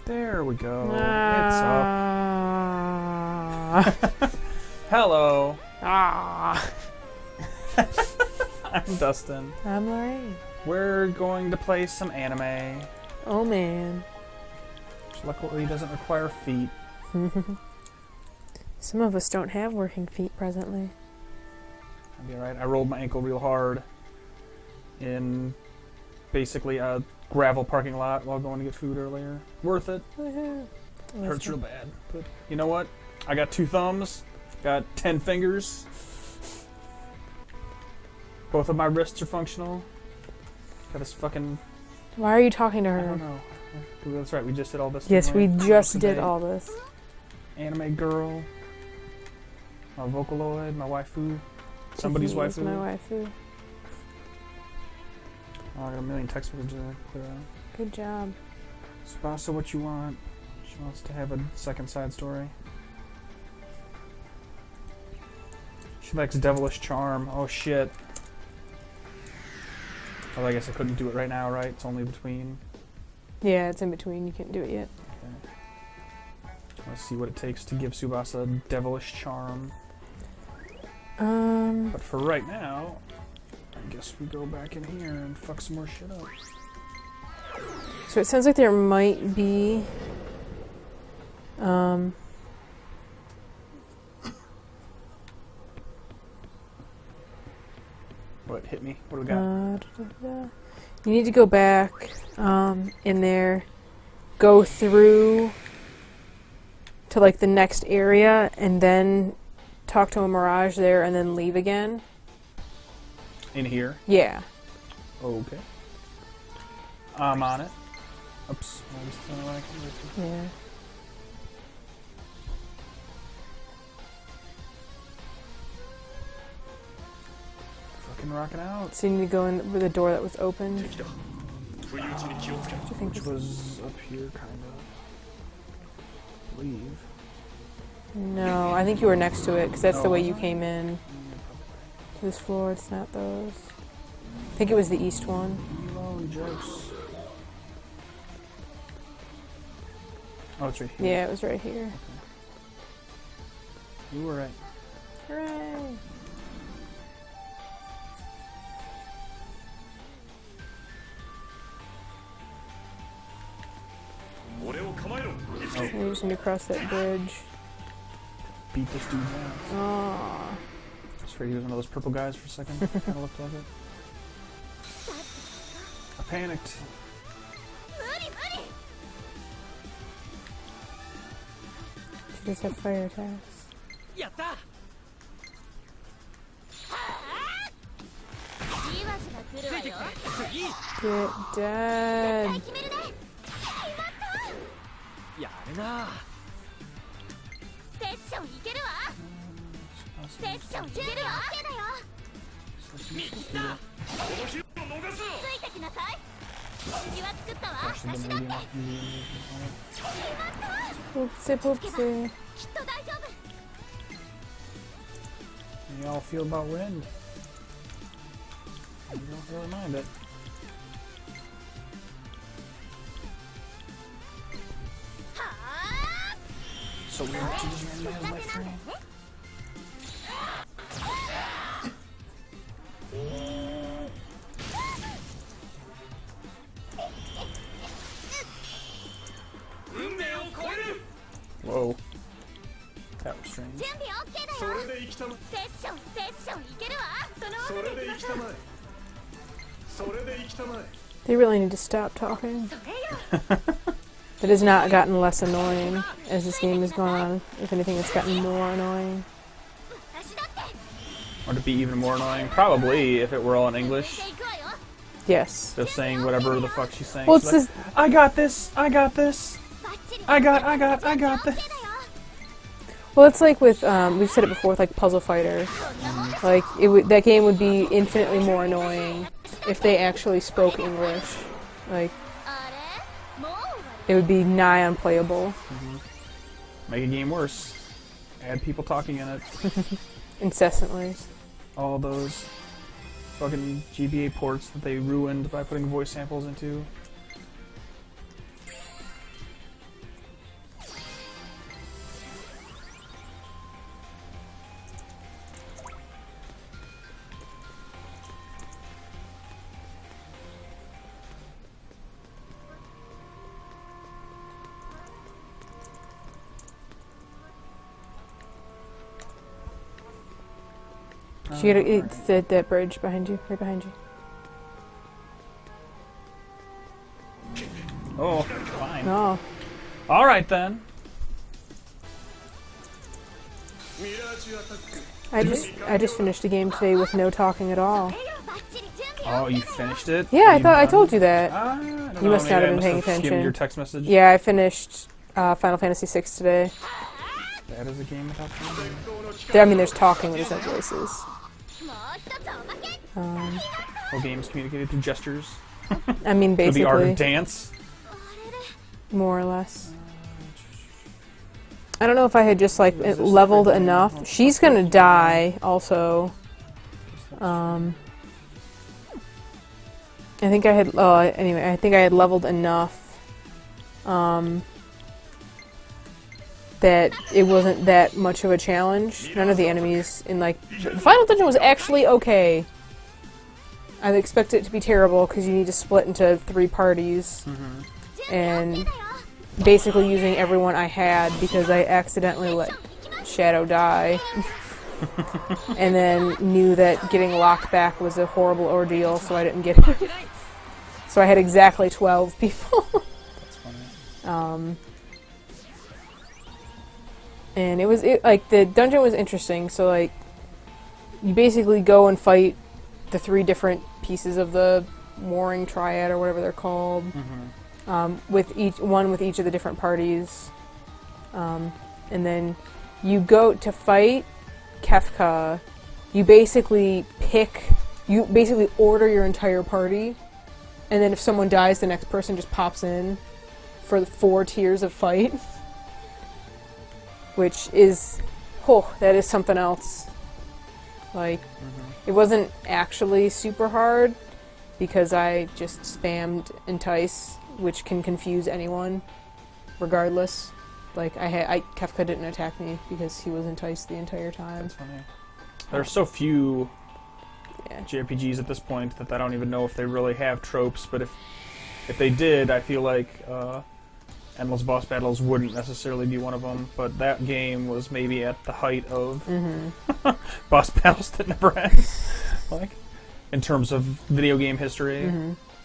There we go. It's up. Hello. I'm Dustin. I'm Lorraine. We're going to play some anime. Oh man. Which luckily doesn't require feet. Some of us don't have working feet presently. That'd be alright. I rolled my ankle real hard in basically a gravel parking lot while going to get food earlier. Worth it. Hurts real bad. But you know what? I got 2 thumbs. Got 10 fingers. Both of my wrists are functional. Got this fucking... Why are you talking to her? I don't know. That's right, we just did all this. Yes, we just did all this. Anime girl. My Vocaloid, my waifu. Somebody's waifu. My waifu. Oh, I got a million text messages to clear out. Good job. Tsubasa, what you want? She wants to have a second side story. She likes Devilish Charm. Oh shit. Well, I guess I couldn't do it right now, right? It's only between. Yeah, it's in between. You can't do it yet. Okay. Let's see what it takes to give Tsubasa Devilish Charm. But for right now, I guess we go back in here and fuck some more shit up. So it sounds like there might be What hit me? What do we got? You need to go back in there, go through to like the next area, and then talk to a Mirage there, and then leave again. In here? Yeah. Okay. I'm on it. Oops. Yeah. Fucking rocking out. So you need to go in with the door that was open. Which was up here, kind of. Leave. No, I think you were next to it, because that's the way you came in. To this floor, it's not those. I think it was the east one. Alone, jokes. Oh, it's right here. Yeah, it was right here. Okay. You were right. Hooray! Oh. So you just need to cross that bridge. Beat this dude's ass. Aww. Just for he was one of those purple guys for a second. Kind of looked like it. I panicked. She just had fire attacks. Get dead. Oopsie poopsie. How y'all feel about wind? You don't really mind it. So weird that you just ran as my friend. Whoa. That was strange. They really need to stop talking. It has not gotten less annoying as this game has gone on. If anything, it's gotten more annoying. Or to be even more annoying? Probably, if it were all in English. Yes. Just saying whatever the fuck she's saying. Well, she's like, I got this! I got this! I got this! Well, it's like with, we've said it before, with like Puzzle Fighter. Like, that game would be infinitely more annoying if they actually spoke English. Like, it would be nigh unplayable. Make a game worse. Add people talking in it. Incessantly. All those fucking GBA ports that they ruined by putting voice samples into. She had it's that bridge behind you, right behind you. Oh, fine. Oh. All right then. I just finished a game today with no talking at all. Oh, you finished it? Yeah, I told you that. You must not have been paying attention. Your text message. Yeah, I finished Final Fantasy VI today. That is a game without talking. I mean, there's talking, but there's no voices. Whole game is communicated through gestures. I mean, Through the art basically, of dance. more or less. I don't know if I had just like leveled enough. She's gonna die also. I think I had. Anyway, I think I had leveled enough that it wasn't that much of a challenge. None of the enemies in like the final dungeon was actually okay. I expected it to be terrible because you need to split into 3 parties, and basically using everyone I had because I accidentally let Shadow die. And then knew that getting locked back was a horrible ordeal, so I didn't get it. So I had exactly 12 people. That's funny. And like the dungeon was interesting. So like you basically go and fight the 3 different pieces of the warring triad or whatever they're called, with each of the different parties, and then you go to fight Kefka. You basically order your entire party, and then if someone dies, the next person just pops in for the 4 tiers of fight, which is, that is something else. Like, it wasn't actually super hard because I just spammed Entice, which can confuse anyone, regardless. Like, Kefka didn't attack me because he was enticed the entire time. That's funny. There are so few JRPGs at this point that I don't even know if they really have tropes, but if they did, I feel like endless boss battles wouldn't necessarily be one of them, but that game was maybe at the height of boss battles that never end, like, in terms of video game history.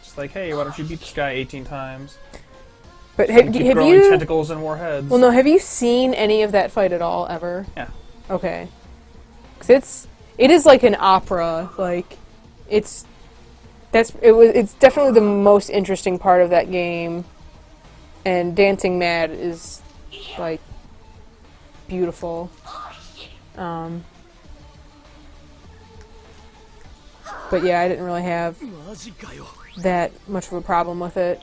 It's like, hey, why don't you beat this guy 18 times? But have have growing you tentacles and warheads. Well, no. Have you seen any of that fight at all ever? Yeah. Okay. Because it is like an opera. Like, it's definitely the most interesting part of that game. And Dancing Mad is like beautiful. But yeah, I didn't really have that much of a problem with it.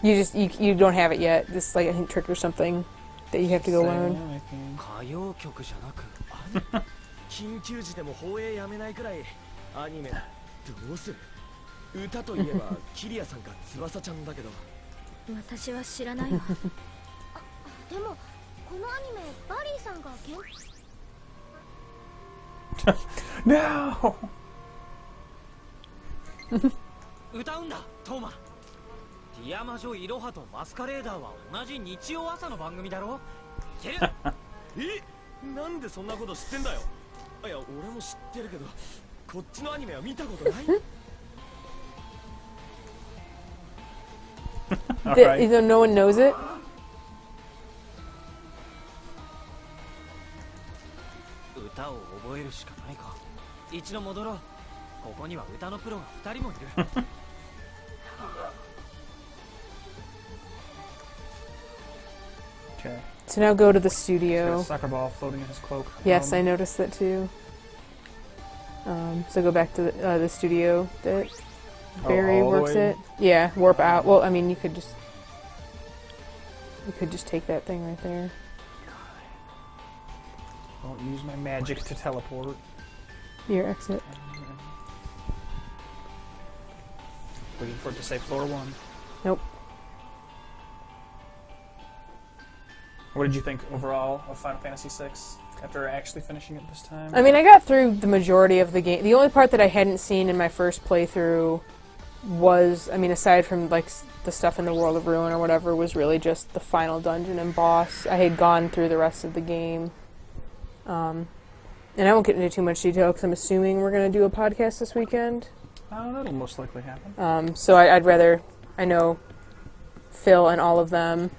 You don't have it yet. This is like, I think, trick or something that you have to go learn. No! 歌うんだトーマ。ティアマジョイロハとマスカレーダーは同じ日曜朝の番組だろ。いける。なんでそんなこと知ってんだよ。いや、俺も知ってるけど、こっちのアニメは見たことない。Either no one knows it. 歌を覚えるしかないか。一度戻ろう。ここには歌のプロが2人もいる。Okay. So now go to the He's got a studio. soccer ball floating in his cloak. Yes, I noticed that too. So go back to the studio that Barry all the works way? at. Yeah, warp out. Well, I mean, you could just take that thing right there. Won't use my magic to teleport. Your exit. Waiting for it to say floor 1. Nope. What did you think overall of Final Fantasy VI after actually finishing it this time? I mean, I got through the majority of the game. The only part that I hadn't seen in my first playthrough was, I mean, aside from like the stuff in the World of Ruin or whatever, was really just the final dungeon and boss. I had gone through the rest of the game. And I won't get into too much detail because I'm assuming we're going to do a podcast this weekend. That'll most likely happen. So I'd rather, I know Phil and all of them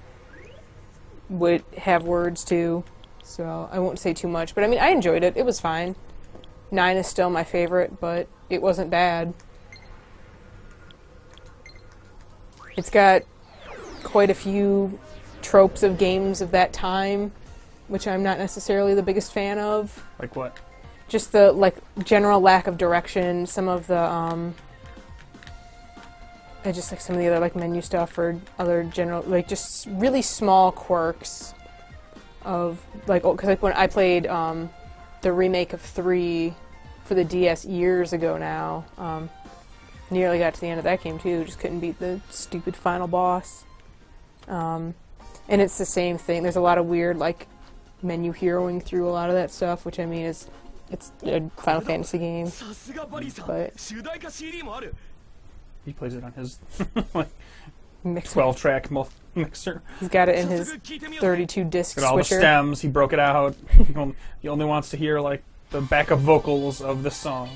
would have words too, so I won't say too much. But I mean, I enjoyed it. It was fine. 9 is still my favorite, but it wasn't bad. It's got quite a few tropes of games of that time, which I'm not necessarily the biggest fan of. Like what? Just the, like, general lack of direction, some of the, I just like some of the other, like, menu stuff or other general, like, just really small quirks of, like, because like when I played, the remake of 3 for the DS years ago now, nearly got to the end of that game, too, just couldn't beat the stupid final boss. And it's the same thing, there's a lot of weird, like, menu heroing through a lot of that stuff, which I mean is, it's a Final Fantasy game, but He plays it on his mixer. 12-track mixer. He's got it in his 32-disc Got all the switcher. stems. He broke it out. He only wants to hear like the backup vocals of the song.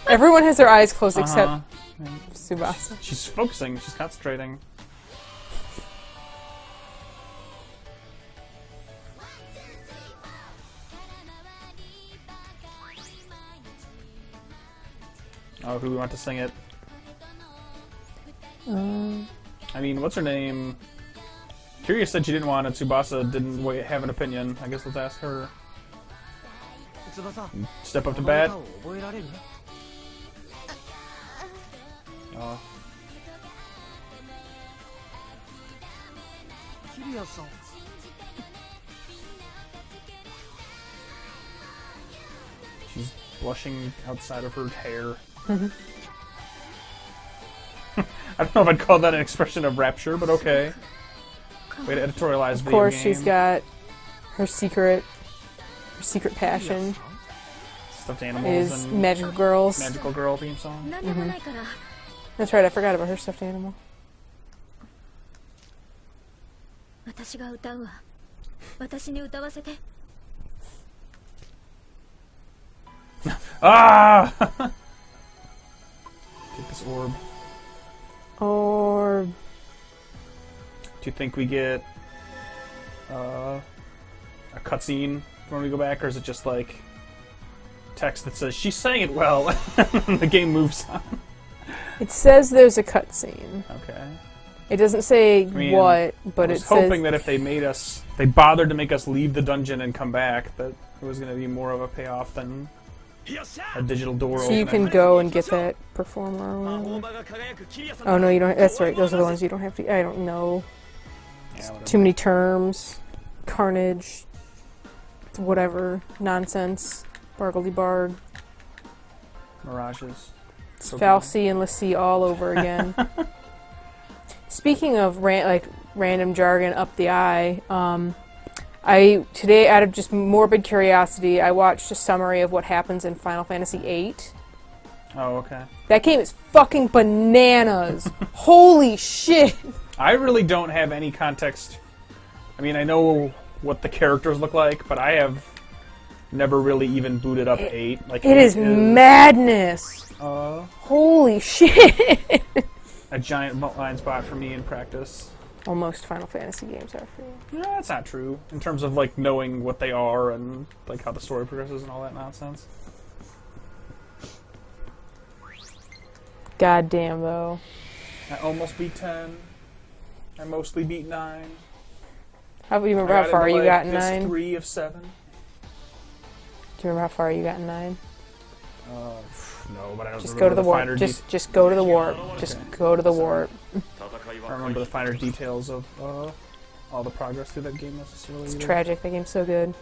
Everyone has their eyes closed except Uh-huh. Tsubasa. She's focusing. She's concentrating. Oh, who we want to sing it? I mean, what's her name? Curious said she didn't want it. Tsubasa didn't have an opinion. I guess let's ask her. Step up to bat. Oh. She's blushing outside of her hair. I don't know if I'd call that an expression of rapture, but okay. Way to editorialize video game. Of course, she's got her secret passion Stuffed animals is and Magical Girls. Magical Girl theme song. That's right, I forgot about her stuffed animal. 私が歌うわ。私に歌わせて。 Ah! Take this orb. Or Do you think we get a cutscene when we go back, or is it just like text that says she sang it well, and the game moves on? it says there's a cutscene. Okay. It doesn't say mean, what, but I it was says hoping that if they bothered to make us leave the dungeon and come back, that it was going to be more of a payoff than a digital door so you can go and get that performer or whatever. Oh no, you don't. That's right. Those are the ones you don't have to. I don't know. Yeah, Too many terms, carnage, whatever nonsense, bargledy barg. Mirages. It's So Falsey and Lassie all over again. Speaking of random jargon up the eye, today, out of just morbid curiosity, I watched a summary of what happens in Final Fantasy VIII. Oh, okay. That game is fucking bananas. Holy shit. I really don't have any context. I mean, I know what the characters look like, but I have never really even booted up 8. Like It is madness. Holy shit. A giant blind spot for me in practice. Well, most Final Fantasy games are for you. No, that's not true. In terms of like knowing what they are and like how the story progresses and all that nonsense. God damn, though. I almost beat 10. I mostly beat 9. How do you remember how far you got in 9? 3 of 7. Do you remember how far you got in 9? No, but I don't Just go to the warp. Just go to the warp. Just go to the warp. I don't remember the finer details of all the progress through that game necessarily. It's either. tragic. That game's so good.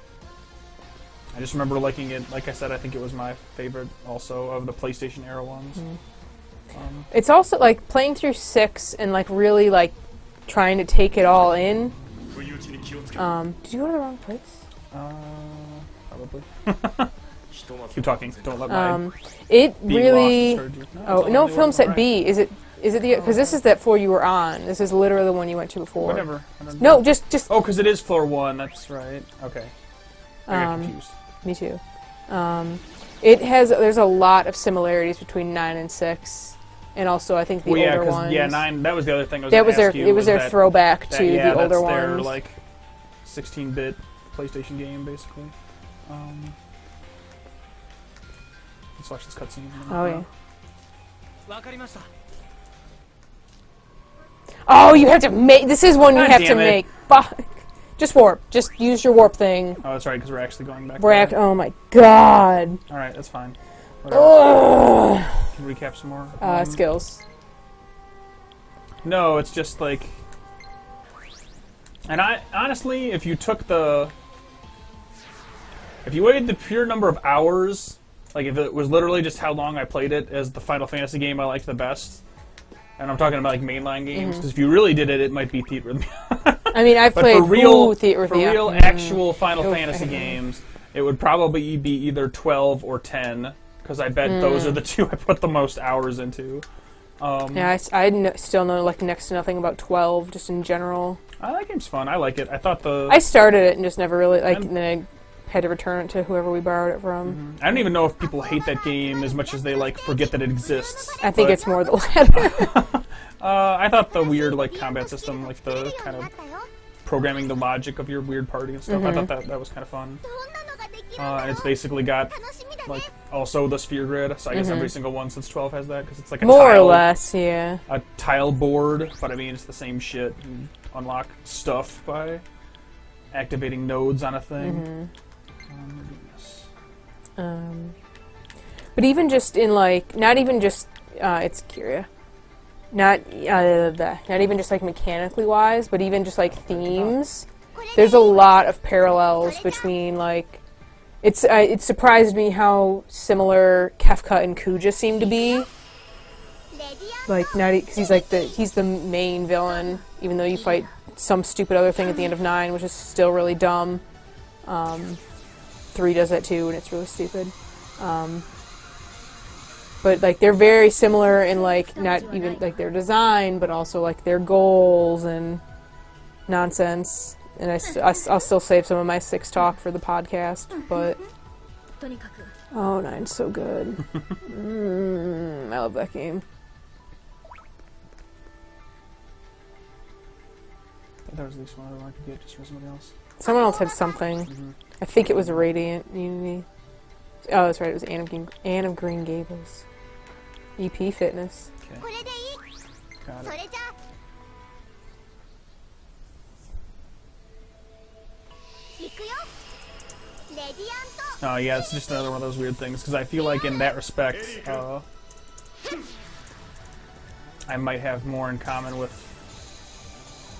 I just remember liking it. Like I said, I think it was my favorite also of the PlayStation era ones. It's also like playing through 6 and like really like trying to take it all in. Did you go to the wrong place? Probably. Keep talking. Don't let my It being really. lost disturb you. No, Oh it's no, all film new. set Alright. B. Is it the? Because this is that floor you were on. This is literally the one you went to before. Whatever. I don't No, know. just. Oh, because it is floor 1. That's right. Okay. I got Um, confused. Me too. There's a lot of similarities between 9 and 6, and also I think the Well, yeah, older because ones. 9. That was the other thing I was. That gonna was their. ask you, It was their that, throwback to yeah, the older that's their ones. like 16-bit PlayStation game, basically. Let's watch this cutscene. Oh yeah. わかりました Oh, you have to make. This is one you God have to damn it. make. Fuck. Just warp. Just use your warp thing. Oh, that's right, because we're actually going back. there. Oh my god. All right, that's fine. Whatever. Ugh. Can we recap some more? Skills. No, it's just like. And I honestly, if you weighed the pure number of hours, like if it was literally just how long I played it as the Final Fantasy game I liked the best, and I'm talking about like mainline games, because if you really did it, it might be Theater. I mean, I've But played for real, Theater for real Theater. actual Final Fantasy games, it would probably be either 12 or 10, because I bet those are the two I put the most hours into. Yeah, still know like next to nothing about 12, just in general. That game's fun. I like it. I thought I started it and just never really and then I had to return it to whoever we borrowed it from. I don't even know if people hate that game as much as they like forget that it exists. I think but, it's more the latter. I thought the weird like combat system, like the kind of programming the logic of your weird party and stuff. I thought that was kind of fun. And it's basically got like also the sphere grid. So I guess every single one since 12 has that because it's like a More or tile, less, yeah. a tile board. But I mean, it's the same shit. You unlock stuff by activating nodes on a thing. But even just in like, not even just, it's Kyria. Not even just like mechanically wise, but even just like themes. There's a lot of parallels between like, it surprised me how similar Kefka and Kuja seem to be. Like, not because he's the main villain, even though you fight some stupid other thing at the end of 9, which is still really dumb. 3 does that too, and it's really stupid. But like they're very similar in like not even like their design, but also like their goals and nonsense. And I'll still save some of my 6 talk for the podcast, but oh, 9's so good. I love that game. There was at least one other one I could get just for somebody else. Someone else had something. I think it was Radiant Unity. Oh, that's right. It was Anne of Green Gables. EP Fitness. Okay. Got it. Oh yeah, it's just another one of those weird things because I feel like in that respect, I might have more in common with,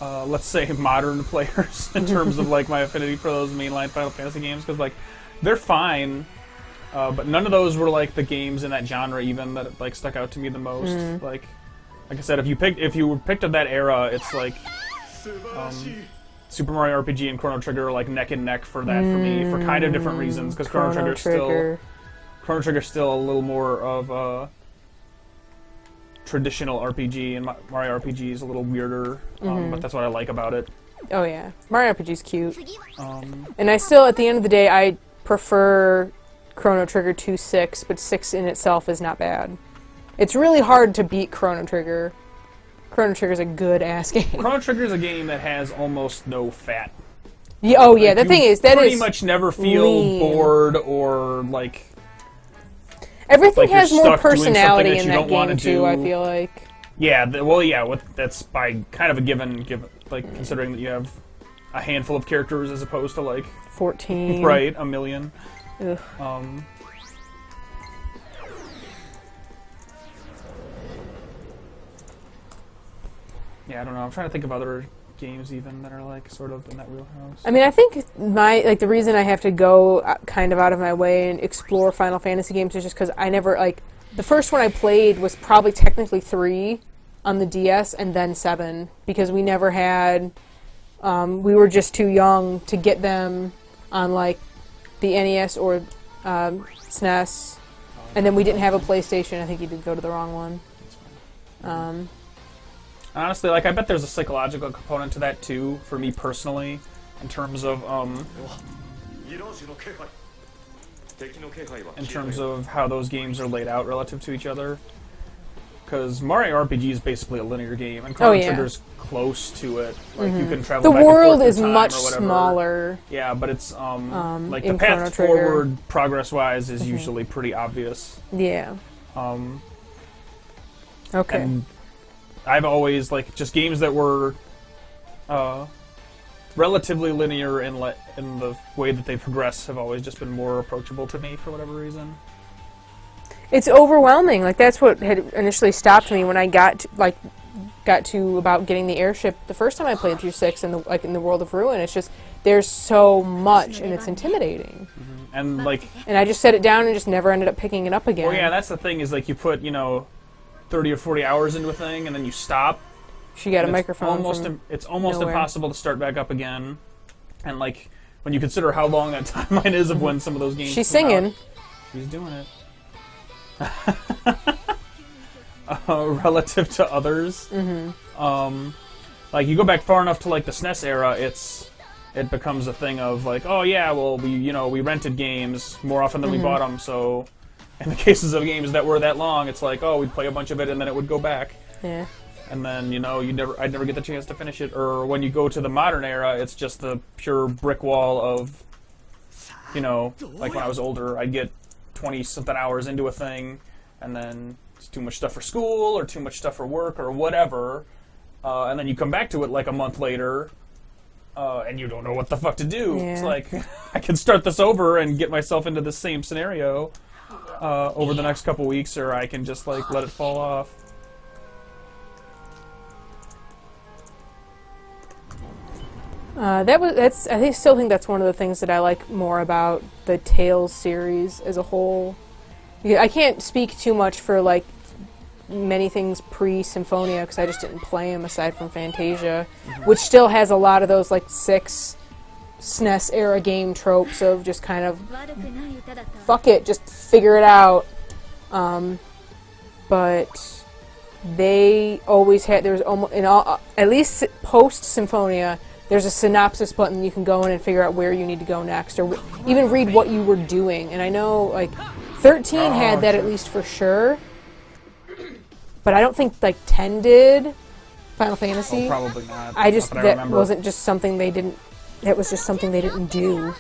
let's say, modern players in terms of like my affinity for those mainline Final Fantasy games because like they're fine, but none of those were like the games in that genre even that like stuck out to me the most. Like I said, if you were picked of that era, it's like. Super Mario RPG and Chrono Trigger are like neck and neck for that for me for kind of different reasons because Chrono Trigger's still a little more of a traditional RPG and Mario RPG is a little weirder, but that's what I like about it. Oh yeah, Mario RPG's cute. And I still, at the end of the day, I prefer Chrono Trigger to 6, but 6 in itself is not bad. It's really hard to beat Chrono Trigger. Chrono Trigger's a good-ass game. Chrono Trigger's a game that has almost no fat. Yeah, oh yeah, the thing is, that pretty is much never feel lean. bored or like... Everything like you're has more stuck doing personality something that in you that don't wanna game, too, I do. feel like. Yeah, that's by kind of a given, like considering that you have a handful of characters as opposed to like 14. right, a million. Ugh. Yeah, I don't know. I'm trying to think of other games even that are like sort of in that wheelhouse. I mean, I think the reason I have to go kind of out of my way and explore Final Fantasy games is just because I never, like, the first one I played was probably technically 3 on the DS and then 7 because we never had, we were just too young to get them on, like, the NES or SNES, and then we didn't have a PlayStation. I think you did go to the wrong one. Honestly, like, I bet there's a psychological component to that too, for me personally, in terms of how those games are laid out relative to each other. Because Mario RPG is basically a linear game, and Chrono Trigger's close to it. Like, you can travel The back world and forth is through time much or whatever. smaller. Yeah, but it's like the in Chrono path Trigger. forward, progress-wise, is usually pretty obvious. Yeah. Okay. And I've always, like, just games that were relatively linear in the way that they progress have always just been more approachable to me for whatever reason. It's overwhelming. Like, that's what had initially stopped me when I got to about getting the airship the first time I played through 6 in the World of Ruin. It's just there's so much and it's intimidating. And like, And I just set it down and just never ended up picking it up again. well, yeah, that's the thing is, like, you put 30 or 40 hours into a thing and then you stop. She got a and microphone. It's almost nowhere. impossible to start back up again. And like, when you consider how long that timeline is of when some of those games She's come out, singing. she's doing it. Relative to others, like, you go back far enough to like the SNES era, it becomes a thing of like, oh yeah, well, we rented games more often than we bought them. So in the cases of games that were that long, it's like, oh, we'd play a bunch of it and then it would go back. Yeah. And then, I'd never get the chance to finish it. Or when you go to the modern era, it's just the pure brick wall of, like when I was older, I'd get 20-something hours into a thing, and then it's too much stuff for school, or too much stuff for work, or whatever. And then you come back to it like a month later, and you don't know what the fuck to do. Yeah. It's like, I can start this over and get myself into the same scenario over the next couple weeks, or I can just, like, let it fall off. I still think that's one of the things that I like more about the Tales series as a whole. Yeah, I can't speak too much for like many things pre-Symphonia because I just didn't play them aside from Fantasia, which still has a lot of those like 6 SNES era game tropes of just kind of fuck it, just figure it out. But they always had at least post Symphonia. There's a synopsis button you can go in and figure out where you need to go next, or even read what you were doing. And I know, like, 13 had that at least for sure, but I don't think, like, 10 did. Final Fantasy. Oh, probably not. That wasn't just something they didn't. That was just something they didn't do.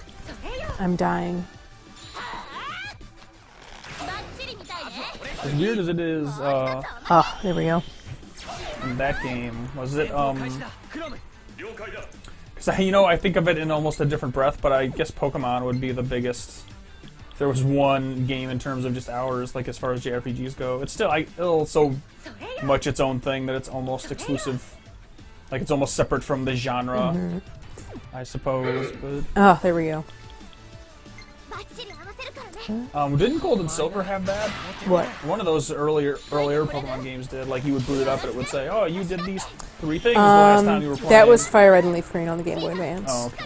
I'm dying. As weird as it is, There we go. in that game, was it, because, I think of it in almost a different breath, but I guess Pokemon would be the biggest. If there was one game in terms of just hours, like, as far as JRPGs go, it's still so much its own thing that it's almost exclusive. Like, it's almost separate from the genre, I suppose, but... There we go. Didn't Gold and Silver have that? What? One of those earlier Pokemon games did. Like, you would boot it up and it would say, oh, you did these 3 things the last time you were playing. That was Fire Red and Leaf Green on the Game Boy Advance. Oh, okay.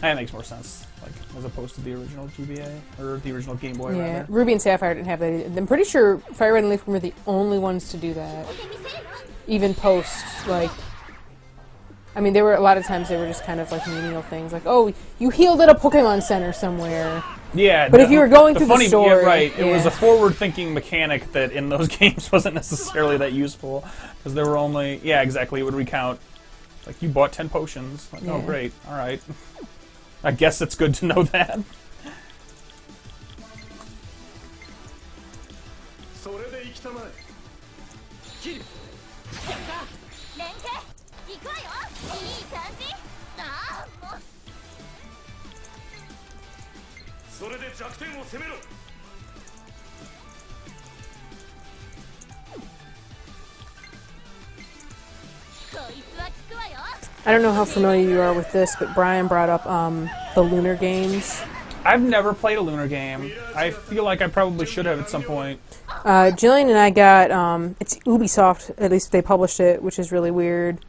That makes more sense, like, as opposed to the original GBA, or the original Game Boy, Yeah, rather. Ruby and Sapphire didn't have that either. I'm pretty sure Fire Red and Leaf Green were the only ones to do that. Even post, like... I mean, there were a lot of times they were just kind of like menial things, like, oh, you healed at a Pokemon Center somewhere. Yeah, but if you were going through the story, yeah, right, it was yeah. a forward-thinking mechanic that in those games wasn't necessarily that useful because there were only, yeah, exactly, it would recount, like, you bought 10 potions. Like, oh, great, all right. I guess it's good to know that. I don't know how familiar you are with this, but Brian brought up the Lunar games. I've never played a Lunar game. I feel like I probably should have at some point. Jillian and I got, it's Ubisoft, at least they published it, which is really weird.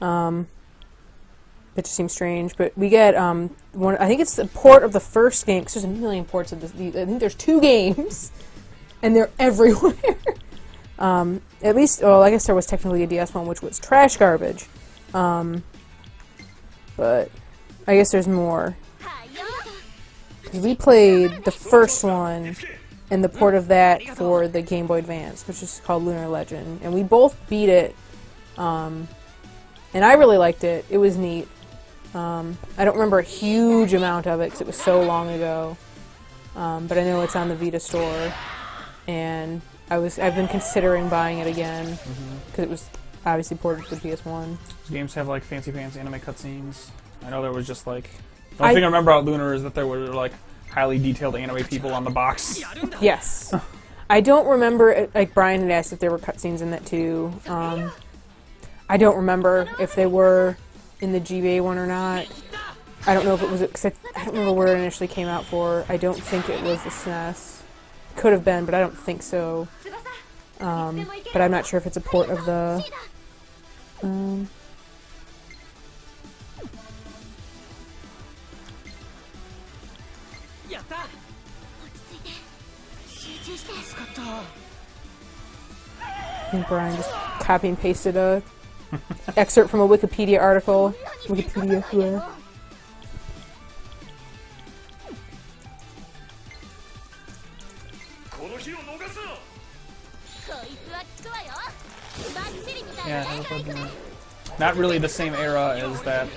They That just seems strange. But we get one. I think it's the port of the first game, because there's a million ports of this. I think there's 2 games, and they're everywhere. At least, well, I guess there was technically a DS one, which was trash garbage. But I guess there's more. 'Cause we played the first one and the port of that for the Game Boy Advance, which is called Lunar Legend. And we both beat it. And I really liked it. It was neat. I don't remember a huge amount of it because it was so long ago. But I know it's on the Vita store. And I've been considering buying it again because it was obviously ported to the PS1. These games have like fancy anime cutscenes. I know there was just like the only thing I remember about Lunar is that there were like highly detailed anime people on the box. Yes. I don't remember, like Brian had asked if there were cutscenes in that too. I don't remember if they were in the GBA one or not. I don't know if it was, cause I don't remember where it initially came out for. I don't think it was the SNES. Could have been, but I don't think so. But I'm not sure if it's a port of the... I think Brian just copy and pasted a excerpt from a Wikipedia article. Wikipedia, yeah. Yeah, not really the same era as that,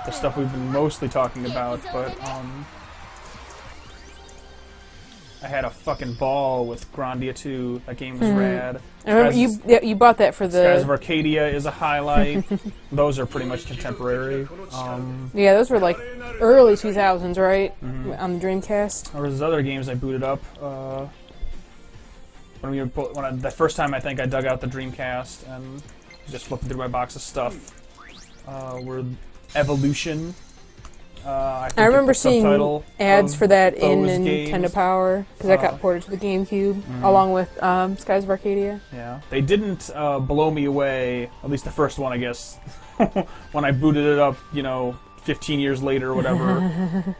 the stuff we've been mostly talking about, but, I had a fucking ball with Grandia 2. That game was rad. I remember you bought that for the... Skies of Arcadia is a highlight. Those are pretty much contemporary. Yeah, those were like early 2000s, right? On the Dreamcast. There was other games I booted up. The first time I think I dug out the Dreamcast and just flipped through my box of stuff were Evolution. I remember seeing ads for that in Nintendo Power, because that got ported to the GameCube, along with Skies of Arcadia. Yeah, they didn't blow me away, at least the first one, I guess, when I booted it up, 15 years later or whatever.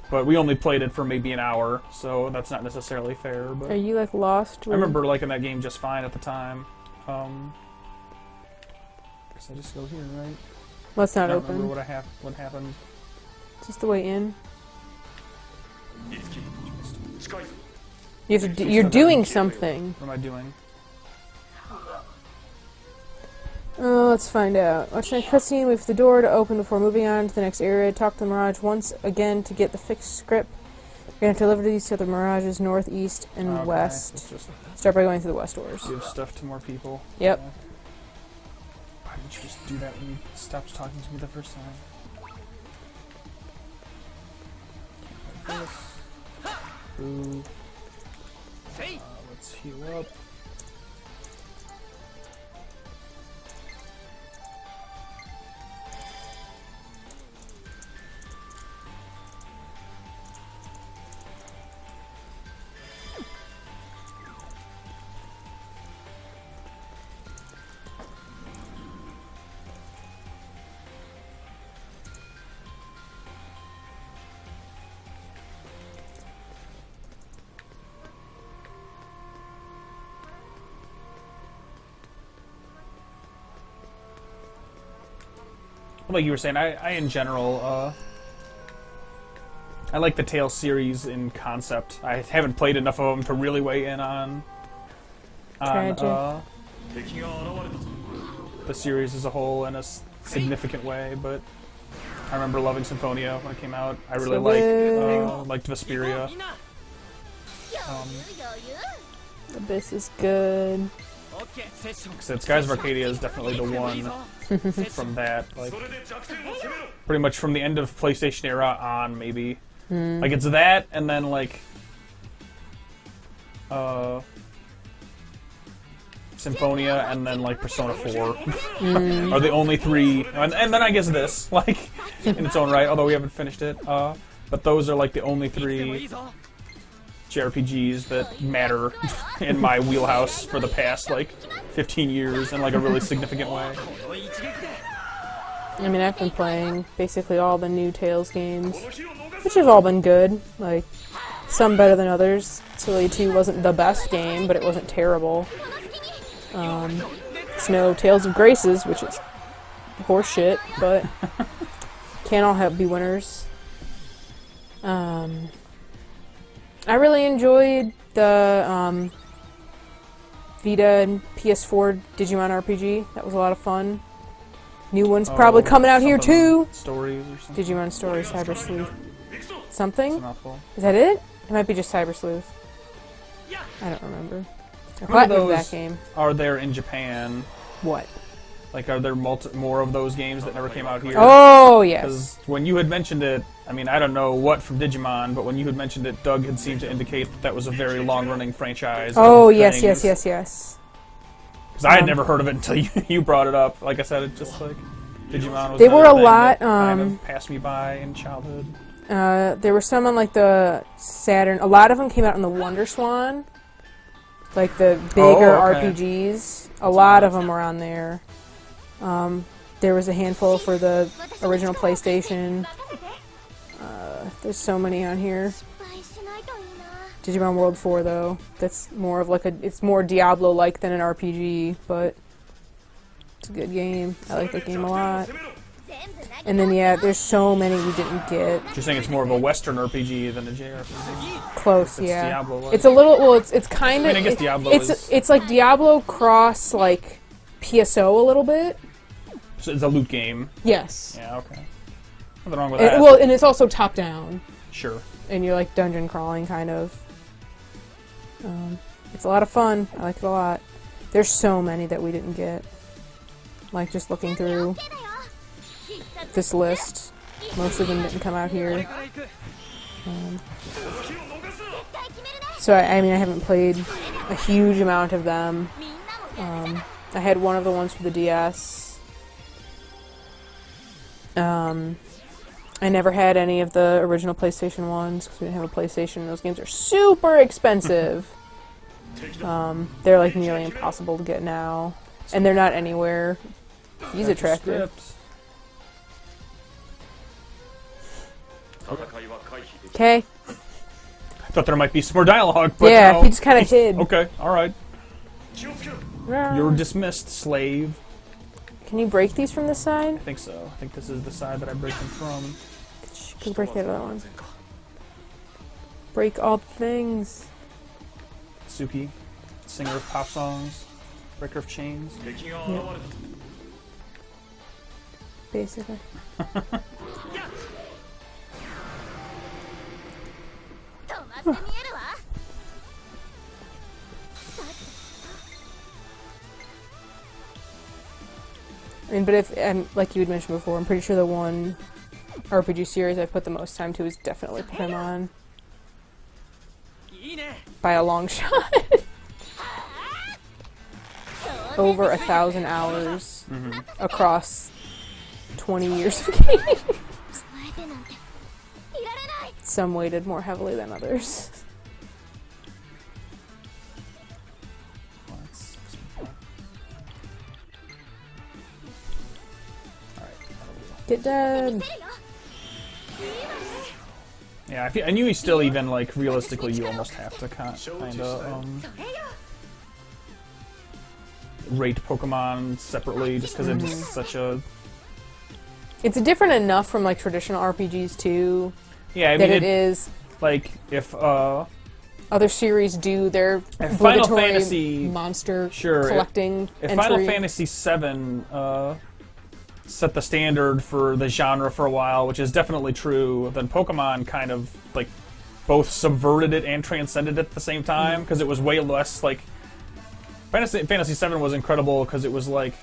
But we only played it for maybe an hour, so that's not necessarily fair. But are you, like, lost? I remember liking that game just fine at the time. Guess I just go here, right? Well, it's not I don't open. remember what happened. Is this the way in? You have to you're doing something. What am I doing? Let's find out. Watch the next cutscene. Wait for the door to open before moving on to the next area. Talk to the Mirage once again to get the fixed script. You're going to have to deliver these to the Mirages north, east, and west. Just Start by going to the west doors. give stuff to more people. Yep. Why didn't you just do that when you stopped talking to me the first time? Ooh. Let's heal up. Like you were saying, I in general, I like the Tales series in concept. I haven't played enough of them to really weigh in on the series as a whole in a significant way, but I remember loving Symphonia when it came out. I really liked Vesperia. Abyss is good. Skies of Arcadia is definitely the one from that. Like, pretty much from the end of PlayStation era on, maybe. Like, it's that, and then, like, Symphonia, and then, like, Persona 4 are the only three. And then I guess this, like, in its own right, although we haven't finished it. But those are, like, the only three JRPGs that matter in my wheelhouse for the past, like, 15 years in, like, a really significant way. I mean, I've been playing basically all the new Tales games, which have all been good. Like, some better than others. Silly 2 wasn't the best game, but it wasn't terrible. It's no Tales of Graces, which is horseshit, but can't all be winners. I really enjoyed the Vita and PS4 Digimon RPG. That was a lot of fun. New one's probably coming out here too. Stories or something. Digimon Stories, Cyber Sleuth. It's a Something? mouthful. Is that it? It might be just Cyber Sleuth. I don't remember. I How thought many it of was those that game. are there in Japan? What? Like, are there more of those games that never came out here? Oh, yes. Because when you had mentioned it, I mean, I don't know what from Digimon, but when you had mentioned it, Doug had seemed to indicate that was a very long-running franchise. Oh, yes. Because I had never heard of it until you brought it up. Like I said, it just like Digimon was. They were a another thing lot. that kind of passed me by in childhood. There were some on like the Saturn. A lot of them came out on the Wonder Swan, like the bigger RPGs. A lot of them were on there. There was a handful for the original PlayStation. There's so many on here. Digimon World 4 though, that's more of like it's more Diablo-like than an RPG, but it's a good game. I like that game a lot. And then yeah, there's so many we didn't get. You're saying it's more of a Western RPG than a JRPG? Close, It's yeah. Diablo-like. It's a little, well, it's kind of. I mean, I guess Diablo it's like Diablo cross like PSO a little bit. So it's a loot game. Yes. Yeah, okay. Nothing wrong with that. Well, and it's also top down. Sure. And you're like dungeon crawling kind of. It's a lot of fun. I like it a lot. There's so many that we didn't get. Like just looking through this list, most of them didn't come out here. So I mean, I haven't played a huge amount of them. I had one of the ones for the DS. I never had any of the original PlayStation ones because we didn't have a PlayStation. Those games are super expensive. They're like nearly impossible to get now, and they're not anywhere. He's attractive. Okay. I thought there might be some more dialogue, but Yeah, no. he just kind of hid. Okay, alright. You're dismissed, slave. Can you break these from this side? I think so. I think this is the side that I break them from. Can you break that other one? Break all the things. Suki, singer of pop songs, breaker of chains. Yeah. Basically. I mean, but if, like you had mentioned before, I'm pretty sure the one RPG series I've put the most time to is definitely Pokemon. By a long shot. Over 1,000 hours across 20 years of games. Some weighted more heavily than others. Get dead. Yeah, I knew he still even, like, realistically, you almost have to kind of, rate Pokemon separately just because it's such a... It's different enough from, like, traditional RPGs, too. Yeah, I that mean, it is... Like, if, other series do their Final Fantasy monster sure, collecting if entry. Final Fantasy VII set the standard for the genre for a while, which is definitely true, then Pokemon kind of like both subverted it and transcended it at the same time because it was way less like Fantasy VII was incredible because it was like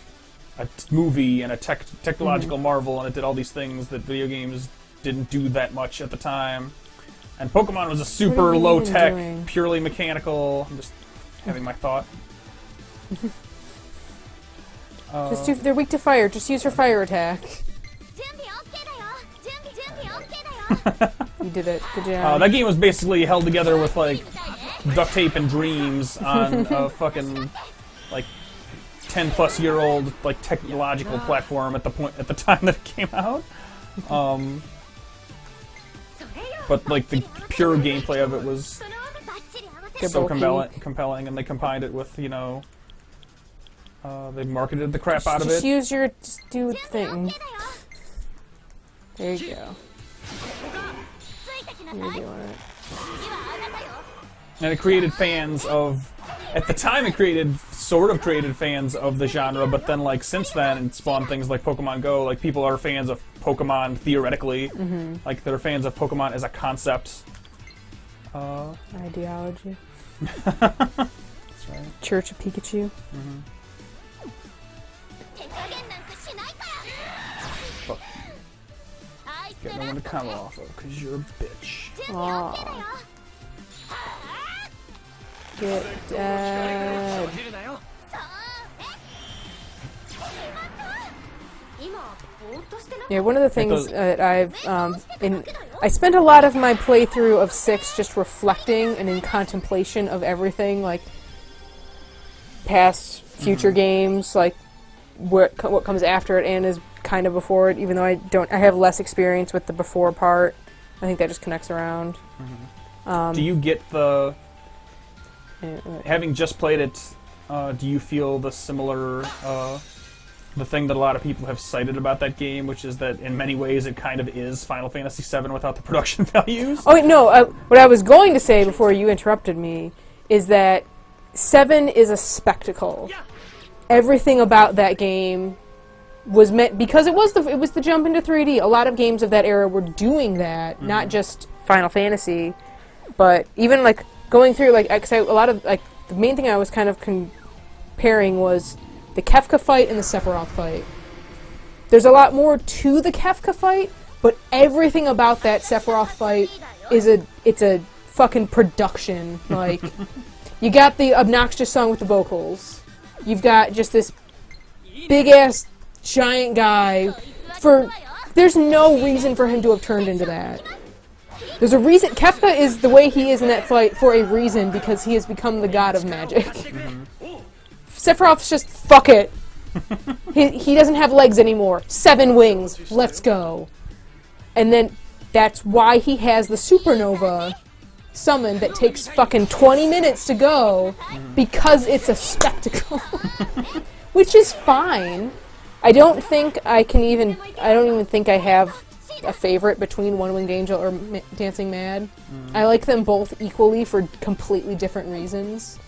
a movie and a technological marvel, and it did all these things that video games didn't do that much at the time. And Pokemon was a super low tech, purely mechanical. I'm just having my thought. They're weak to fire. Just use her fire attack. You did it. Good job. That game was basically held together with like duct tape and dreams on a fucking like 10-plus-year-old like technological platform at the time that it came out. But like the pure gameplay of it was so compelling, and they combined it with, you know, they marketed the crap out of it. Just do the thing. There you go. You're doing it. And it created fans of, at the time it created fans of the genre, but then like since then it spawned things like Pokemon Go. Like people are fans of Pokemon theoretically, like they're fans of Pokemon as a concept. Ideology. That's right. Church of Pikachu. Fuck. Got no one to come off of because you're a bitch. Aw. Get dead. Yeah, one of the things that I spent a lot of my playthrough of 6 just reflecting and in contemplation of everything, like past, future games, like what comes after it and is kind of before it, even though I have less experience with the before part. I think that just connects around. Do you get the... Having just played it, do you feel the similar... the thing that a lot of people have cited about that game, which is that in many ways it kind of is Final Fantasy VII without the production values? Oh, no, what I was going to say before you interrupted me is that 7 is a spectacle. Everything about that game was meant, because it was the jump into 3D. A lot of games of that era were doing that, not just Final Fantasy, but even like going through like a lot of like the main thing I was kind of comparing was the Kefka fight and the Sephiroth fight. There's a lot more to the Kefka fight, but everything about that Sephiroth fight is a fucking production. Like, you got the obnoxious song with the vocals. You've got just this big-ass giant guy. There's no reason for him to have turned into that. There's a reason. Kefka is the way he is in that fight for a reason, because he has become the god of magic. Sephiroth's just, fuck it. He doesn't have legs anymore. 7 wings. Let's go. And then that's why he has the supernova summon that takes fucking 20 minutes to go, because it's a spectacle. Which is fine. I don't even think I have a favorite between One Winged Angel or Dancing Mad. I like them both equally for completely different reasons.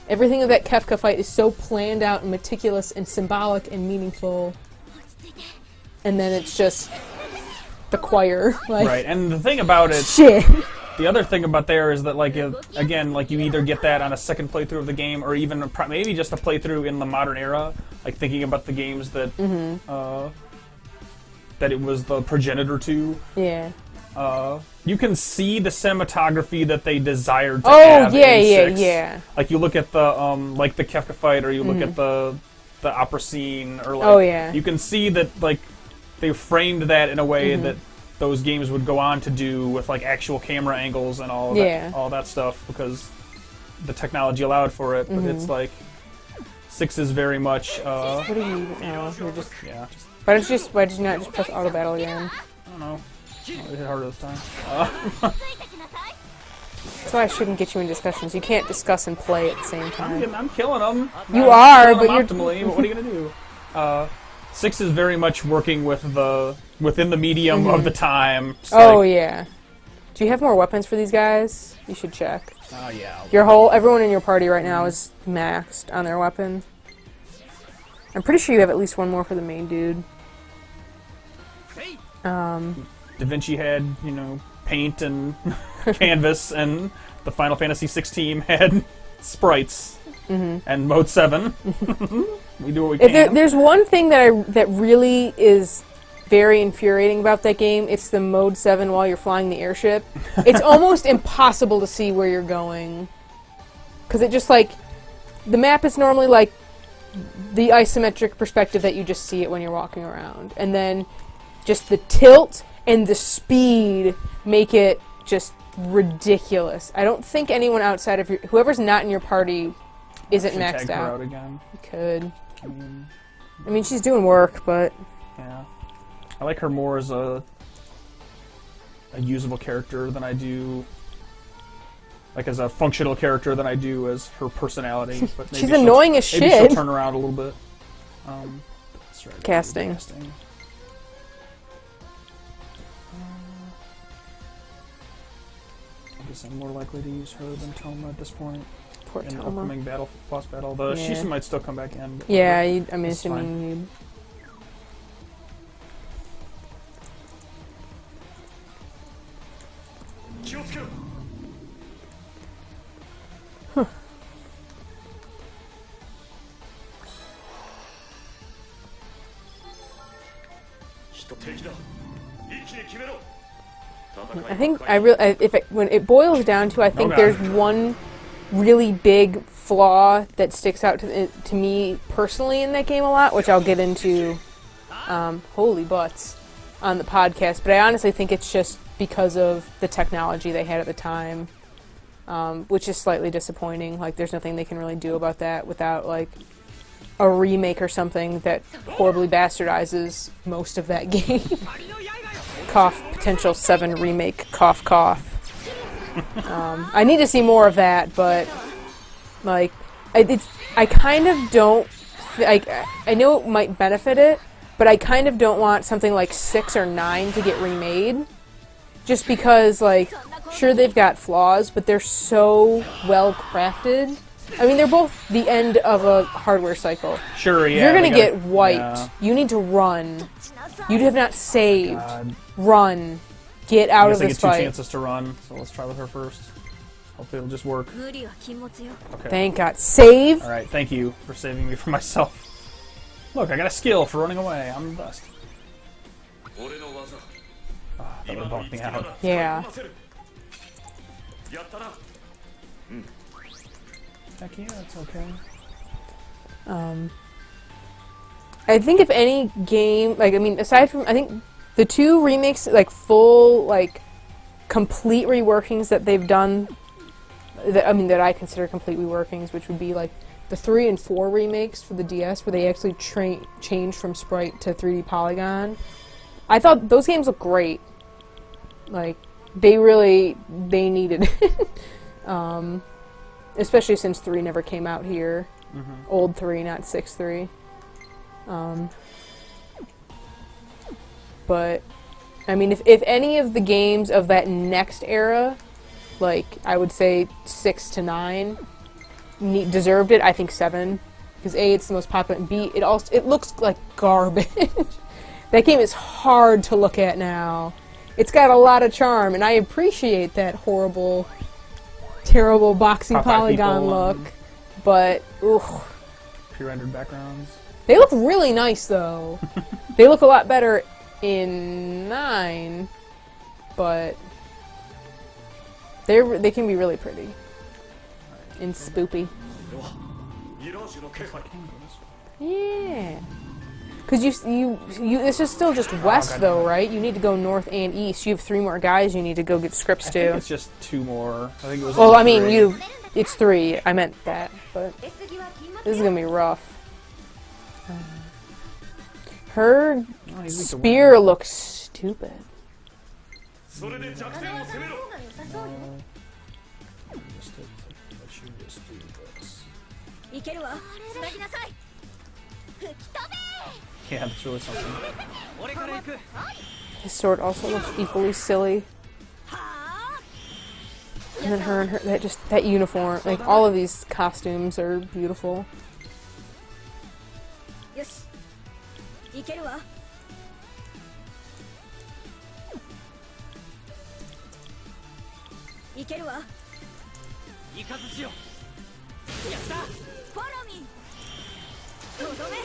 Everything of that Kefka fight is so planned out and meticulous and symbolic and meaningful. And then it's just the choir. Like, right, and the thing about it... Shit! The other thing about there is that, like, again, like, you either get that on a second playthrough of the game, or even maybe just a playthrough in the modern era, like, thinking about the games that, that it was the progenitor to. Yeah. You can see the cinematography that they desired to have in 6. Yeah. Like, you look at the, like, the Kefka fight, or you look at the opera scene, or, like, you can see that, like, they framed that in a way that those games would go on to do with, like, actual camera angles and all that stuff, because the technology allowed for it. But it's like 6 is very much. What do you need? Oh, you're just. Yeah. Why did you not just press auto battle again? I don't know. It hit harder this time. That's why I shouldn't get you in discussions. You can't discuss and play at the same time. I'm killing them. You are, but you're optimally. But what are you gonna do? 6 is very much working within the medium of the time. Yeah. Do you have more weapons for these guys? You should check. Yeah. Everyone in your party right now is maxed on their weapon. I'm pretty sure you have at least one more for the main dude. Da Vinci had, paint and canvas, and the Final Fantasy VI team had sprites and Mode 7. We do what we can. There's one thing that really is very infuriating about that game. It's the Mode 7 while you're flying the airship. It's almost impossible to see where you're going. Because it just, like, the map is normally, like, the isometric perspective that you just see it when you're walking around. And then just the tilt and the speed make it just ridiculous. I don't think anyone outside of whoever's not in your party isn't Should maxed tag her out. out again. Could. I I mean, she's doing work, but yeah. I like her more as a usable character than I do, like as a functional character than I do as her personality. But maybe she's annoying as maybe shit. she'll turn around a little bit. That's right, Casting. I guess I'm more likely to use her than Toma at this point Poor in the Toma. upcoming boss battle. The Yeah. Shisu might still come back in. But Yeah, whatever. I'm It's fine. assuming you. I think when it boils down to, I think God. there's one really big flaw that sticks out to me personally in that game a lot, which I'll get into, holy butts, on the podcast. But I honestly think it's just because of the technology they had at the time, which is slightly disappointing. Like, there's nothing they can really do about that without, like, a remake or something that horribly bastardizes most of that game. Cough, potential 7 remake, cough, cough. I need to see more of that, but, like, I kind of don't, like, I know it might benefit it, but I kind of don't want something like 6 or 9 to get remade, just because, like, sure, they've got flaws, but they're so well crafted. I mean, they're both the end of a hardware cycle. Sure, yeah. You're gonna they gotta- get wiped. yeah. You need to run. You have not saved. God. Run. Get out I of guess I this get 2 fight. chances to run, so let's try with her first. Hopefully it'll just work. 無理は禁物よ Okay. Thank God. Save. Alright, thank you for saving me from myself. Look, I got a skill for running away. I'm the best. That would bump me out. Yeah. Heck yeah, it's okay. I think if any game, like, I mean, aside from, I think the 2 remakes, like, full, like, complete reworkings that they've done, that I consider complete reworkings, which would be, like, the 3 and 4 remakes for the DS, where they actually changed from sprite to 3D polygon. I thought those games look great. Like, they needed it. Especially since 3 never came out here. Old 3, not 6.3. But, I mean, if any of the games of that next era, like, I would say 6 to 9, deserved it, I think 7. Because A, it's the most popular, and B, it looks like garbage. That game is hard to look at now. It's got a lot of charm, and I appreciate that horrible, terrible, boxy Pop-out polygon people, look. But, ugh. Pre-rendered backgrounds. They look really nice, though. They look a lot better in 9, but they can be really pretty and spoopy. Yeah, because you this is still just west, though, right? You need to go north and east. You have 3 more guys you need to go get scripts I think to. it's just 2 more. I think it was. Well, only I mean, 3. it's 3. I meant that, but 出過ぎは禁物 this is よ gonna be rough. Her Oh, he's weak to spear wind. looks stupid. それで弱点を攻めろ 方が良さそうよ Let's just do this. いけるわつなぎなさい吹き飛べ Yeah, that's really something. 俺から行く His sword also looks equally silly. And then her and that uniform, like all of these costumes are beautiful. よしいけるわいけるわイカズチよやったフォローミーとどめ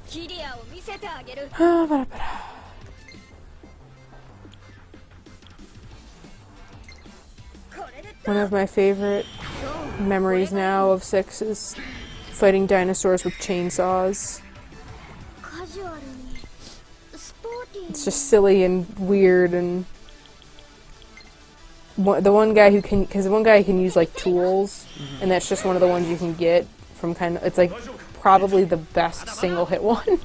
キリアを見せてあげる One of my favorite memories now of 6 is fighting dinosaurs with chainsaws. カジュアルにスポーティーに It's just silly and weird, and the one guy who can, because the one guy can use like tools, and that's just one of the ones you can get from kind of, it's like probably the best single hit one.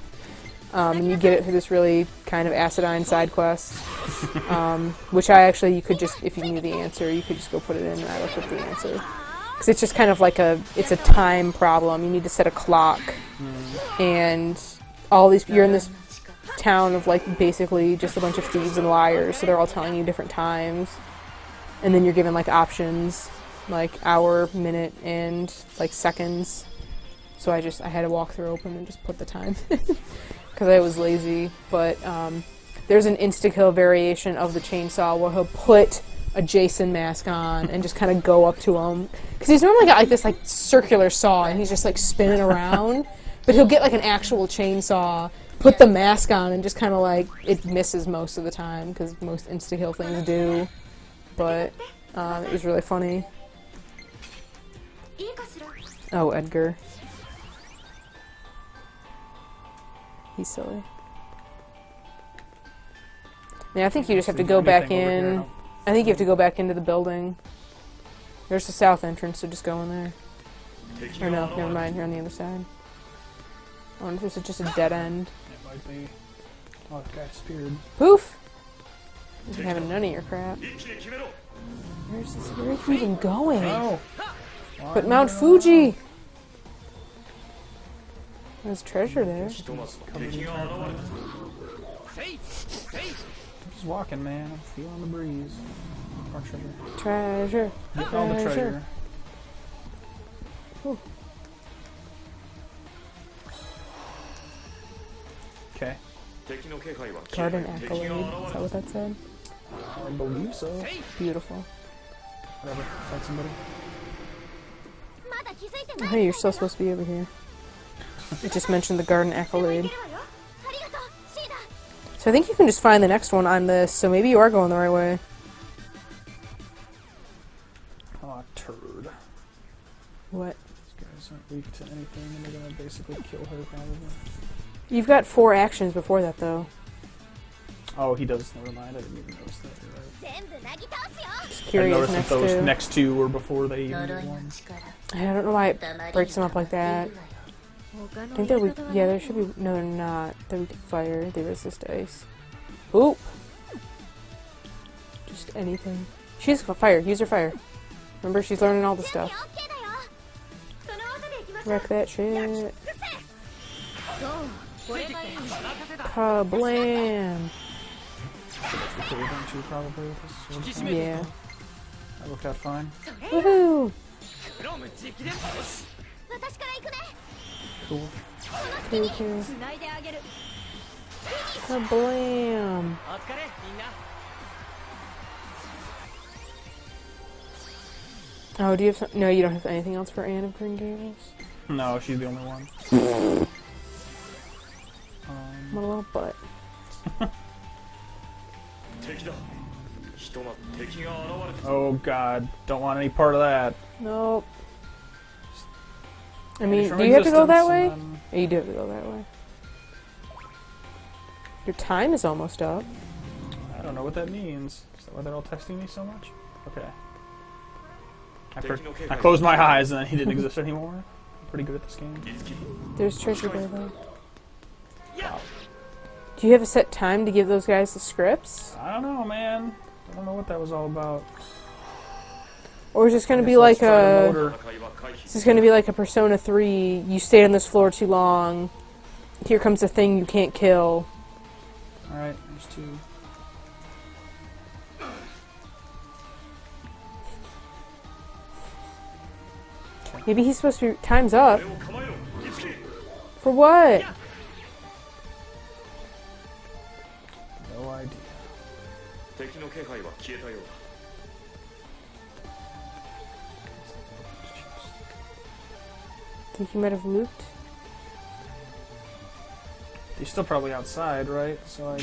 And you get it through this really kind of acidine side quest, which you could just, if you knew the answer, you could just go put it in and I looked up the answer. Because it's just kind of like it's a time problem. You need to set a clock, and you're in this town of like basically just a bunch of thieves and liars, so they're all telling you different times, and then you're given like options, like hour, minute, and like seconds. So I had a walkthrough open and just put the time because I was lazy. But there's an insta-kill variation of the chainsaw where he'll put a Jason mask on and just kind of go up to him, because he's normally got like this like circular saw and he's just like spinning around, but he'll get like an actual chainsaw, put the mask on, and just kind of like, it misses most of the time because most insta-kill things do, but it was really funny. Oh, Edgar. He's silly. Yeah, I think you just have to go back in. I think you have to go back into the building. There's the south entrance, so just go in there. Or no, never mind, you're on the other side. I wonder if this is just a dead end. It might be. Oh, the guy disappeared. Poof! You're having none of your crap. Where are you even going? Oh! But Mount Fuji! There's treasure there. Just walking, man. I'm feeling the breeze. More treasure. Treasure. Get all the treasure. Ooh. Okay. Garden accolade. Is that what that said? I believe so. Beautiful. Whatever. Fight somebody. Oh, hey, you're still supposed to be over here. It just mentioned the garden accolade. So I think you can just find the next one on this, so maybe you are going the right way. Oh, turd. What? These guys aren't weak to anything, and they're gonna basically kill her, probably. You've got 4 actions before that, though. Oh, he does. Never mind. I didn't even notice that. You're right. Just I curious noticed next that those to. next 2 were before they even did one. I don't know why it breaks them up like that. I think they're weak. Yeah, there should be. No, they're not. They're weak to fire. They resist ice. Oop! Just anything. She's fire. Use her fire. Remember, she's learning all the stuff. Wreck that shit. Kablam! Too, probably, with this Yeah. That worked out fine. Woohoo! Cool. Okay. Kablam! Oh, do you have some? No, you don't have anything else for Anne of Green Gables? No, she's the only one. What a little butt. Oh god, don't want any part of that. Nope. I Finish mean, from do you have to go that existence, way? and then- Yeah, you do have to go that way. Your time is almost up. I don't know what that means. Is that why they're all texting me so much? Okay. I closed my eyes and then he didn't exist anymore. I'm pretty good at this game. There's treasure there, though. Do you have a set time to give those guys the scripts? I don't know, man. I don't know what that was all about. Or is this going to be Guess like let's try the a... motor. Is this going to be like a Persona 3, you stayed on this floor too long, here comes a thing you can't kill. Alright, there's 2. Maybe he's supposed to be... Time's up. For what? No idea. Think you might have looped? He's still probably outside, right? So I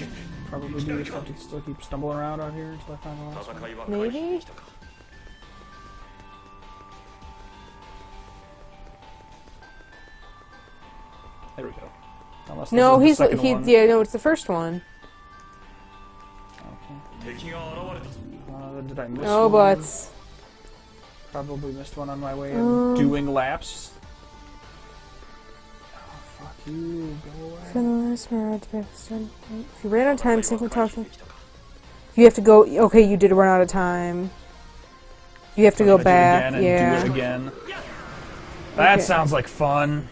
probably do just have to still keep stumbling around out here until I find the last one. Maybe? There we go. Unless this No, is the second one. yeah, no, it's the first one. 敵が現れたぞ。 Did I miss Oh, one? butts. Probably missed one on my way in doing laps. Oh, fuck you. Go away. For the last Mirage Sessions. If you ran out of time, simply talk to... You have to go... Okay, you did run out of time. You have to go Do it back. again and Yeah. do it again. That Okay. sounds like fun.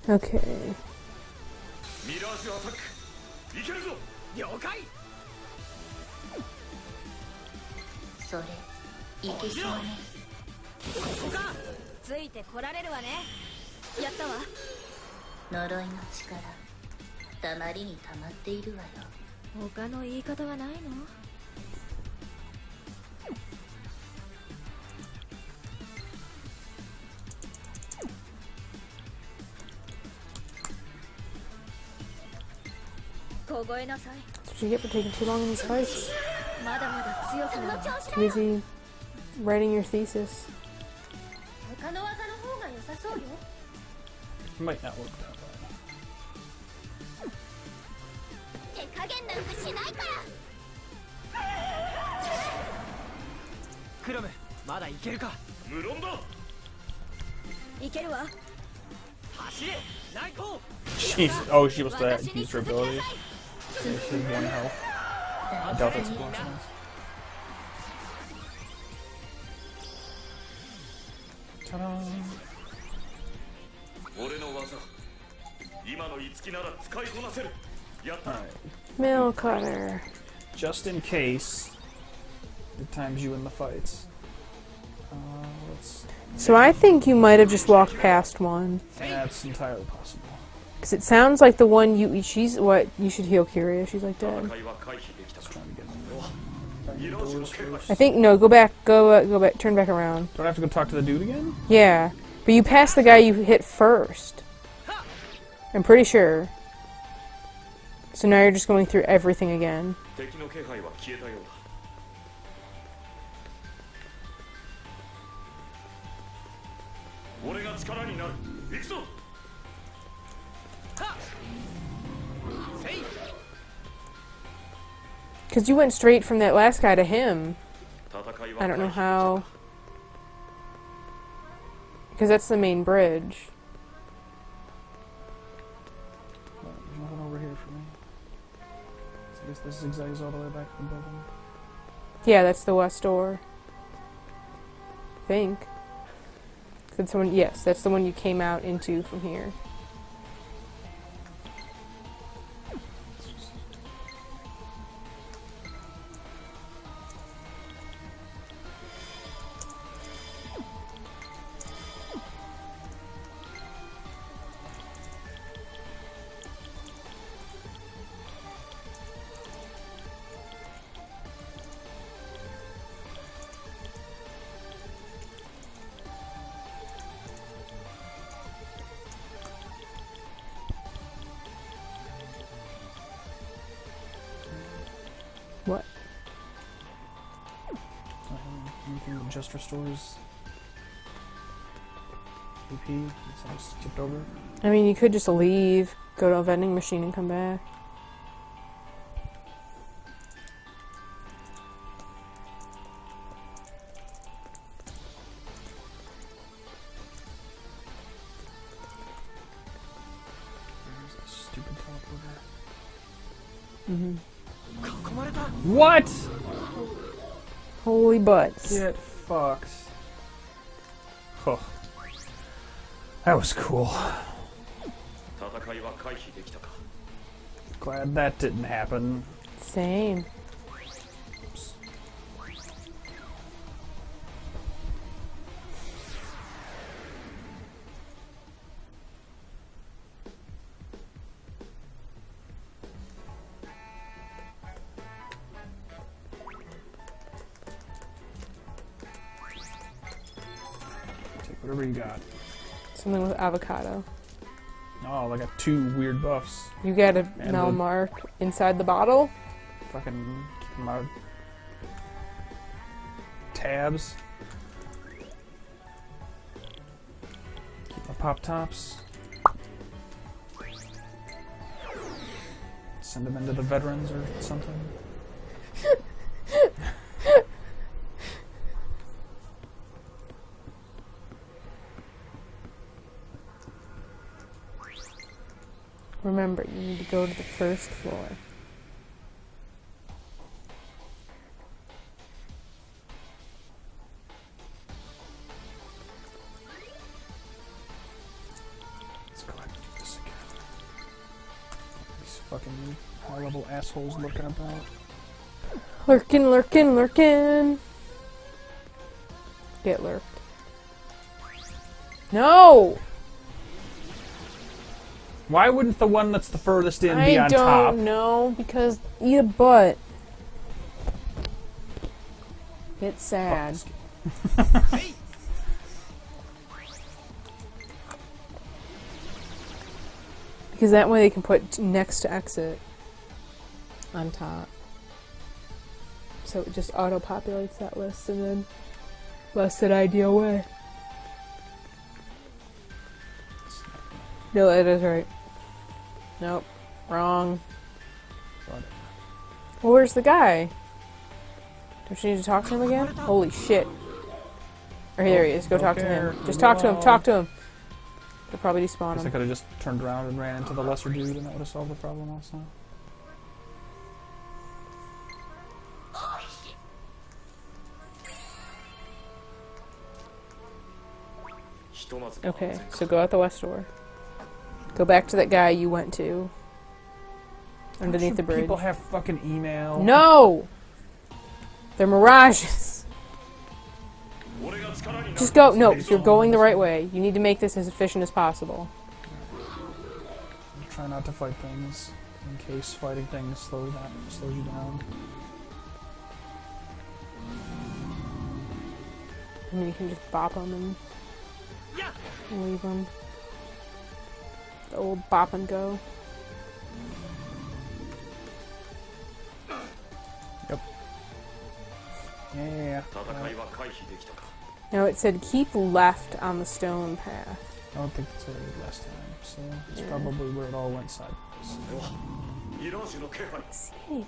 Okay. ミラージュアタックいけるぞ。了解。それいけそうね。ここか。ついてこられるわね。やったわ。呪いの力たまりにたまっているわよ。他の言い方はないの？凍えなさい。 That's what you get for taking too long in these fights. まだまだ強さは Too busy writing your thesis. 他の技の方が良さそうよ。 Might not work that way. 手加減なんかしないから。クロム、まだいけるか。無論だ。いけるわ。走れ、ナイト。 She's oh, she was that used her ability. She had 1 health. I doubt that's coincidence. Ta-da! 俺の技今の五木なら使いこなせる。やった。 Alright. Mill cutter. Just in case it times you in the fights. Let's. So I think you might have just walked past one. That's entirely possible. Because it sounds like the one you... She's... What? You should heal Kyria. She's like dead. 戦いは回避できた Just か。 trying to get. ミラージュの警戒 I think... No, go back. Go back. Turn back around. Do I have to go talk to the dude again? Yeah. But you passed the guy you hit first. I'm pretty sure. So now you're just going through everything again. 敵の気配は消えたようだ。俺が力になる。行くぞ。せい。 Because you went straight from that last guy to him. 戦いは I 回 don't know 避できた how... Because that's the main bridge. There's nothing over here for me. So I guess this zigzags all the way back to the building. Yeah, that's the west door. I think. Could someone... Yes, that's the one you came out into from here. What? Anything that just restores AP? I just skipped over. I mean, you could just leave, go to a vending machine and come back. Where's this stupid teleporter? Mm-hmm. 囲まれた。 What? Holy butts. Get fucked. Huh. That was cool. 戦いは回避できたか。 Glad that didn't happen. Same. Take whatever you got. Something with avocado. Oh, I got 2 weird buffs. You got a And Mel the- mark inside the bottle? Fucking keep them out. Tabs. Keep my pop tops. Send them into the veterans or something. Remember, you need to go to the first floor. Let's go ahead and do this again. These fucking high-level assholes lurking about. Lurkin', lurkin', lurkin'. Get lurked. No! Why wouldn't the one that's the furthest in be on I top? don't know, because eat a butt. It's sad. Because that way they can put next to exit on top. So it just auto-populates that list and then less than ideal way. No, that is right. Nope. Wrong. Well, where's the guy? Don't you need to talk to him again? Holy shit. Or here he is. Go talk to him. Just talk to him. Talk to him. They'll probably despawn Guess I him. could have just turned around and ran into the lesser dude and that would have solved the problem also. Okay, so go out the west door. Go back to that guy you went to. Underneath the bridge. People have fucking email. No! They're mirages. Just go. No, you're going the right way. You need to make this as efficient as possible. Try not to fight things in case fighting things slows you down. And then you can just bop them and leave them. The old bop and go. Yep. Yeah. No, it said keep left on the stone path. I don't think that's what I did last time, so it's probably where it all went sideways. See anything,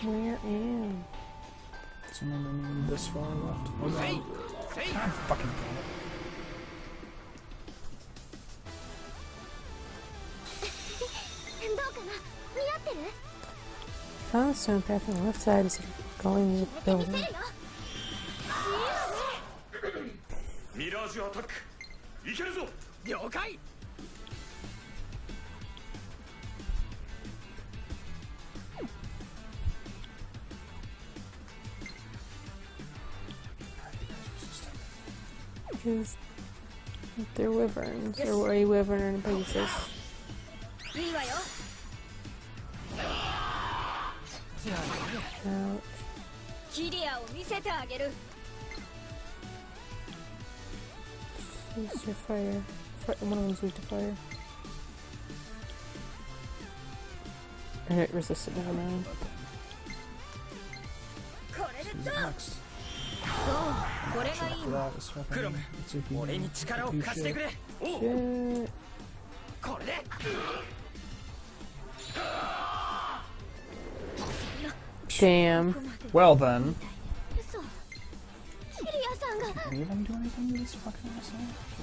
though. Where am? So maybe we need this far left. Oh, God. God fucking damn it. Found the stone path on the left side is going to the building. Mirage attack. いけるぞ。了解 Because they're wyverns. Or a wyvern basis. いいわよ Ouch. キリアを見せてあげる Use your fire. One of them's weak to fire. And it resisted, never mind. これで Who's どう next? そうこれがいい For わ that is fucking クロム Itsuki. 俺に力を貸してくれおう Shit. これで Damn. Well then. 嘘キリアさんが Can any of them do anything to this fucking asshole?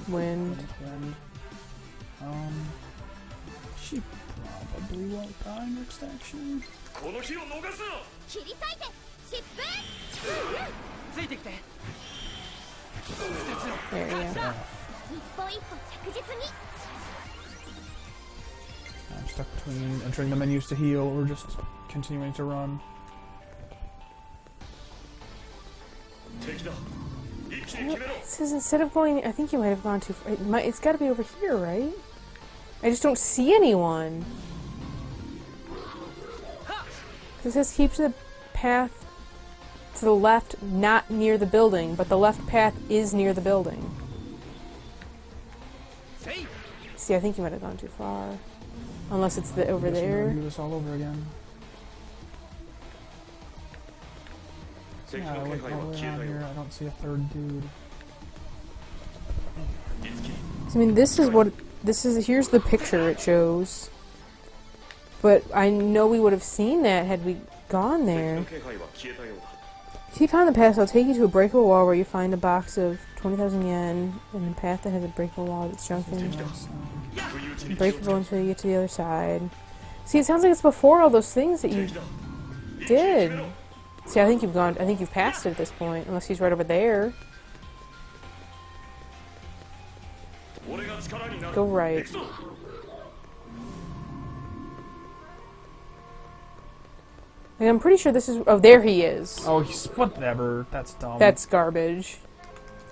Wind. And, she probably won't die next action. この日を逃すな。切り裂いて疾風ついてきて There, yeah. 一歩一歩着実に I'm stuck between entering the menus to heal or just continuing to run. 敵だ。一気に決めろ。 It says instead of going, I think you might have gone too far. It's got to be over here, right? I just don't see anyone. It says keep to the path to the left, not near the building, but the left path is near the building. See, I think you might have gone too far. Unless it's over I guess we're there. gonna do this all over again. Yeah, I went all the way around here. I don't see a third dude. I mean, this is what here's the picture it shows. But I know we would have seen that had we gone there. If you find the path, I'll take you to a breakable wall where you find a box of 20,000 yen and a path that has a breakable wall that's junction. Breakable until you get to the other side. See, it sounds like it's before all those things that you did. See, I think you've passed it at this point, unless he's right over there. Go right. And I'm pretty sure this is... Oh, there he is. Oh, he's... Whatever. That's dumb. That's garbage.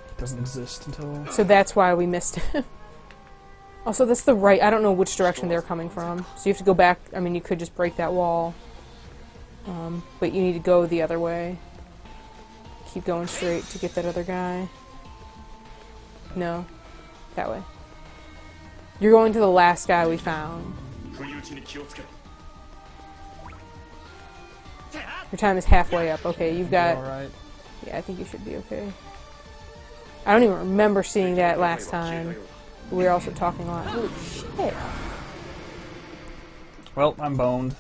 It doesn't exist until... So that's why we missed him. Also, that's the right... I don't know which direction they're coming from. So you have to go back... I mean, you could just break that wall. But you need to go the other way. Keep going straight to get that other guy. No. That way. You're going to the last guy we found. Your time is halfway up. Okay, you've got... Alright. Yeah, I think you should be okay. I don't even remember seeing that last time. We were also talking a lot. Holy shit. Well, I'm boned.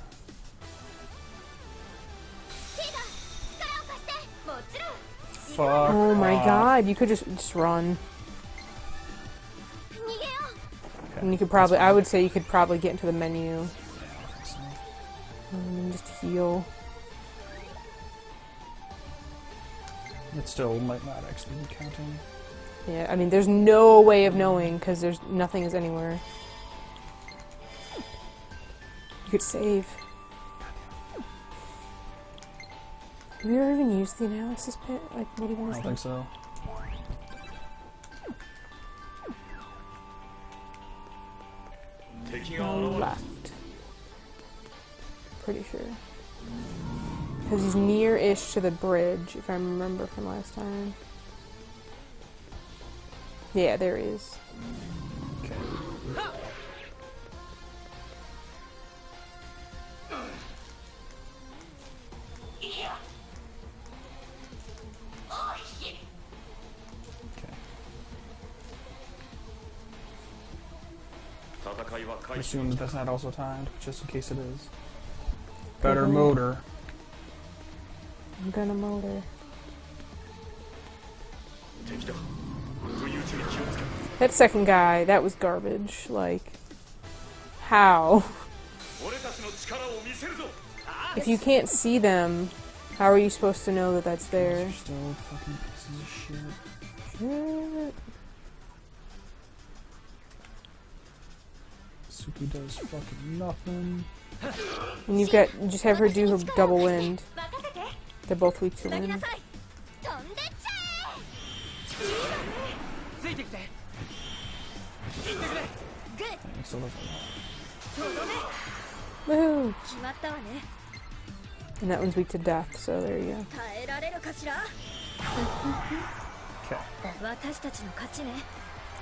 Fuck. Oh my off. god, you could just run. Okay. And you could probably... I would say you could probably get into the menu. And just heal. It still might not actually be counting. Yeah, I mean, there's no way of knowing, because there's nothing is anywhere. You could save. Have you ever even used the analysis pit? Like, what even I is don't that? think so. Left. Pretty sure. Because he's near-ish to the bridge, if I remember from last time. Yeah, there he is. Okay. I assume that that's not also timed, just in case it is. Better motor. I'm gonna motor. That second guy, that was garbage. Like, how? If you can't see them, how are you supposed to know that that's there? Still fucking pieces of shit. Shit. Suki does fucking nothing. And you just have her do her double wind. They're both weak to wind. It still doesn't work. Woohoo! And that one's weak to death, so there you go. Okay.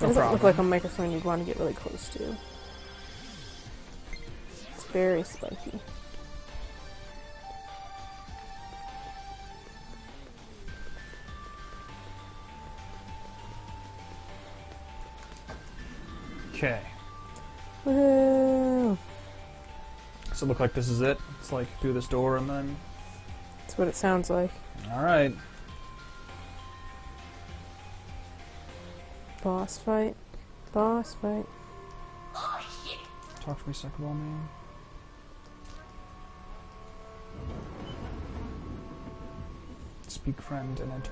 It doesn't look like a microphone you'd want to get really close to. It's very spiky. Okay. Woohoo! So it look like this is it? It's like through this door and then... That's what it sounds like. Alright. Boss fight. Boss fight. Talk to me, Suckable Man. Speak friend and enter.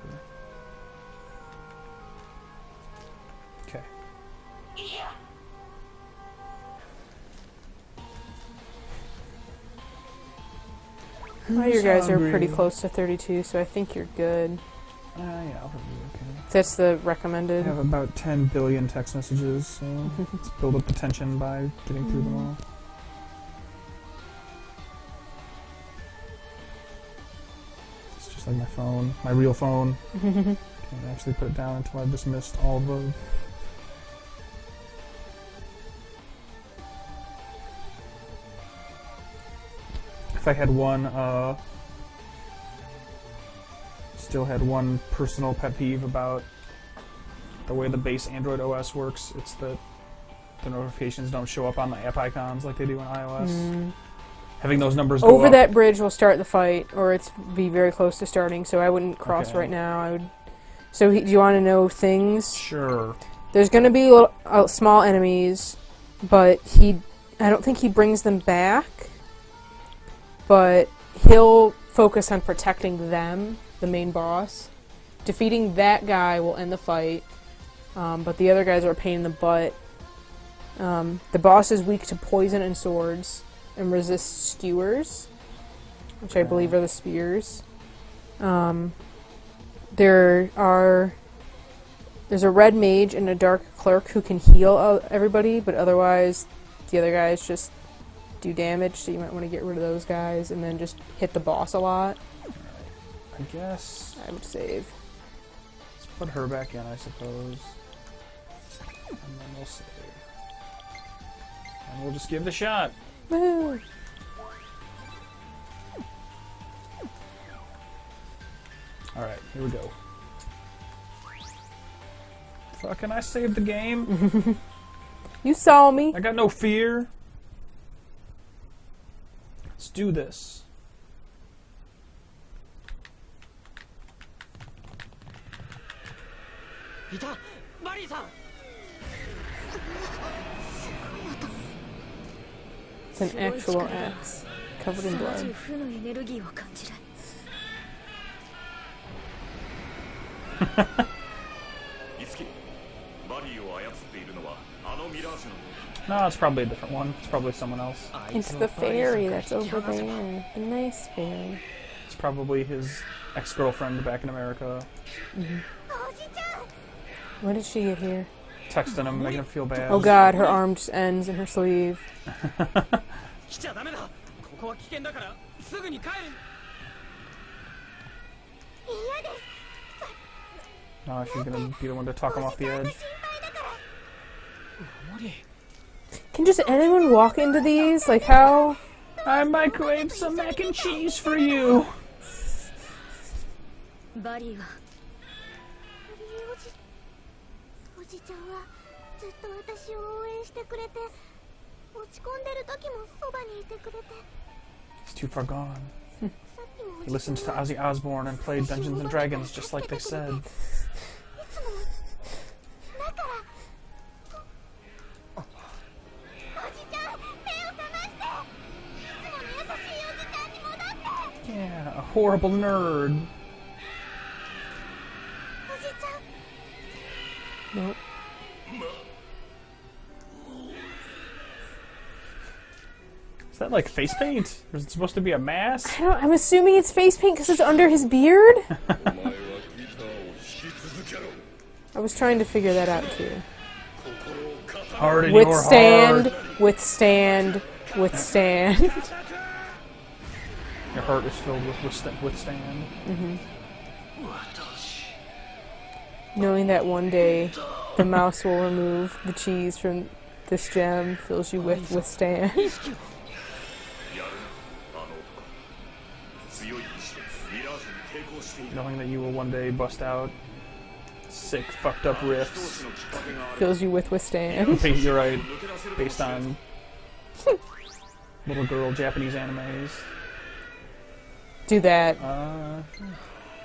Okay. Well, your guys are pretty close to 32, so I think you're good. Yeah, I'll probably be okay. That's the I recommended. have about 10 billion text messages, so let's build up the tension by getting through them all. It's just like my phone, my real phone. Can't actually put it down until I've dismissed all the... If I had one, still had one personal pet peeve about the way the base Android OS works, it's that the notifications don't show up on the app icons like they do in iOS. having those numbers go Over up. that bridge will start the fight, or it's be very close to starting. So I wouldn't cross Okay. right now. I would. So do you want to know things? Sure. There's going to be small enemies, but I don't think he brings them back. But he'll focus on protecting them, the main boss. Defeating that guy will end the fight, but the other guys are a pain in the butt. The boss is weak to poison and swords, and resists skewers, which I believe are the spears. There's a red mage and a dark clerk who can heal everybody, but otherwise the other guys just do damage, so you might want to get rid of those guys and then just hit the boss a lot. I guess I would save. let's put her back in, I suppose. And then we'll save. And we'll just give it a shot. Woo! Alright, here we go. Fucking I saved the game. You saw me. I got no fear. Let's do this. Ita! Marie-san! It's an actual axe covered in blood. 負のエネルギーを感じる。いつきバリーを操っているのはあのミラージュなの。 No, it's probably a different one. It's probably someone else. It's the fairy that's over there. The nice fairy. It's probably his ex-girlfriend back in America. When did she get here? Texting him, making him feel bad. Oh god, her arm just ends in her sleeve. 来ちゃダメだ。ここは危険だからすぐに帰る。 Oh, she's gonna be the one to talk him off the edge. Can just anyone walk into these? Like how? I microwaved some mac and cheese for you. バリーはおじちゃんはずっと私を応援してくれて落ち込んでる時もそばにいてくれて He's too far gone. さっきも He listens to Ozzy Osbourne and played Dungeons and Dragons just like they said. いつもだからおじちゃん目を覚ましていつもの優しいおじちゃんに戻って Yeah, a horrible nerd. おじちゃん Nope. Is that like face paint? Or is it supposed to be a mask? I'm assuming it's face paint because it's under his beard. I was trying to figure that out too. Hard in Withstand, your heart. withstand, withstand. Your heart is filled with withstand. Knowing that one day the mouse will remove the cheese from this gem fills you with withstand. 強い意志でミラージュに抵抗している。 Knowing that you will one day bust out sick, fucked up riffs. のきっかけがある。 Fills you with withstand. You're right. Based on little girl Japanese animes. Do that.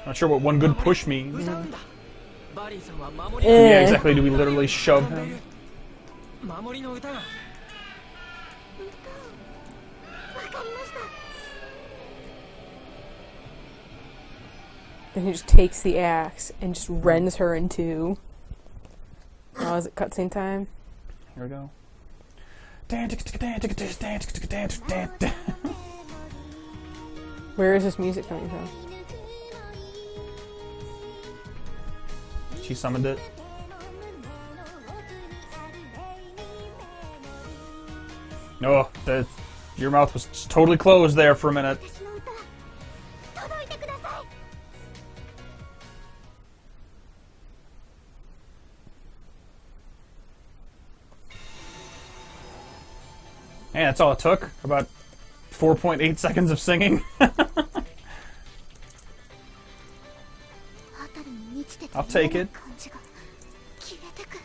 Not sure what one good push means. 歌うんだ。バリーさんは守り Yeah, Eh. exactly. Do we literally shove him? 守りの歌が。わかりました。 Then he just takes the axe and just rends her in two. Oh, is it cutscene time? Here we go. Where is this music coming from? She summoned it. Oh, your mouth was totally closed there for a minute. 私の歌届いてください。 Man, that's all it took. About 4.8 seconds of singing. 辺りに満ちてた I'll take it. 感じが消えてく。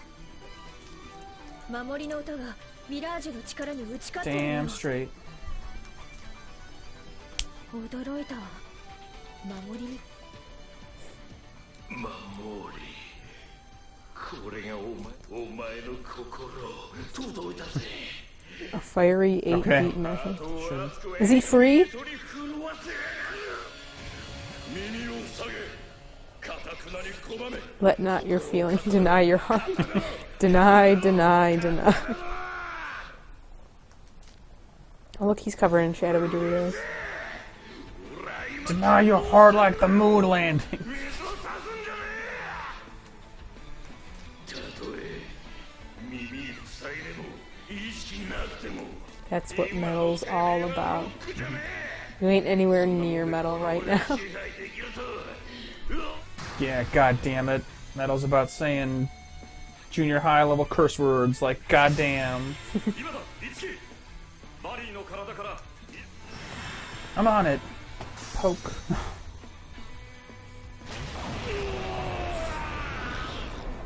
守りの歌がミラージュの力に打ち勝っている Damn よ。 straight. 驚いたわ守り守りこれがお前の心届いたぜ A fiery 8 Okay. beat measure. Is he free? 耳を塞げかたくなに拒め Let not your feeling deny your heart. Deny, deny, deny. Oh, look, he's covered in shadowy Doritos. Deny your heart like the moon landing. たとえ耳塞いでも意識なくても That's what metal's all about. You ain't anywhere near metal right now. Yeah, god damn it. Metal's about saying junior high level curse words like goddamn. 今だリツキマリーの体から I'm on it. Poke.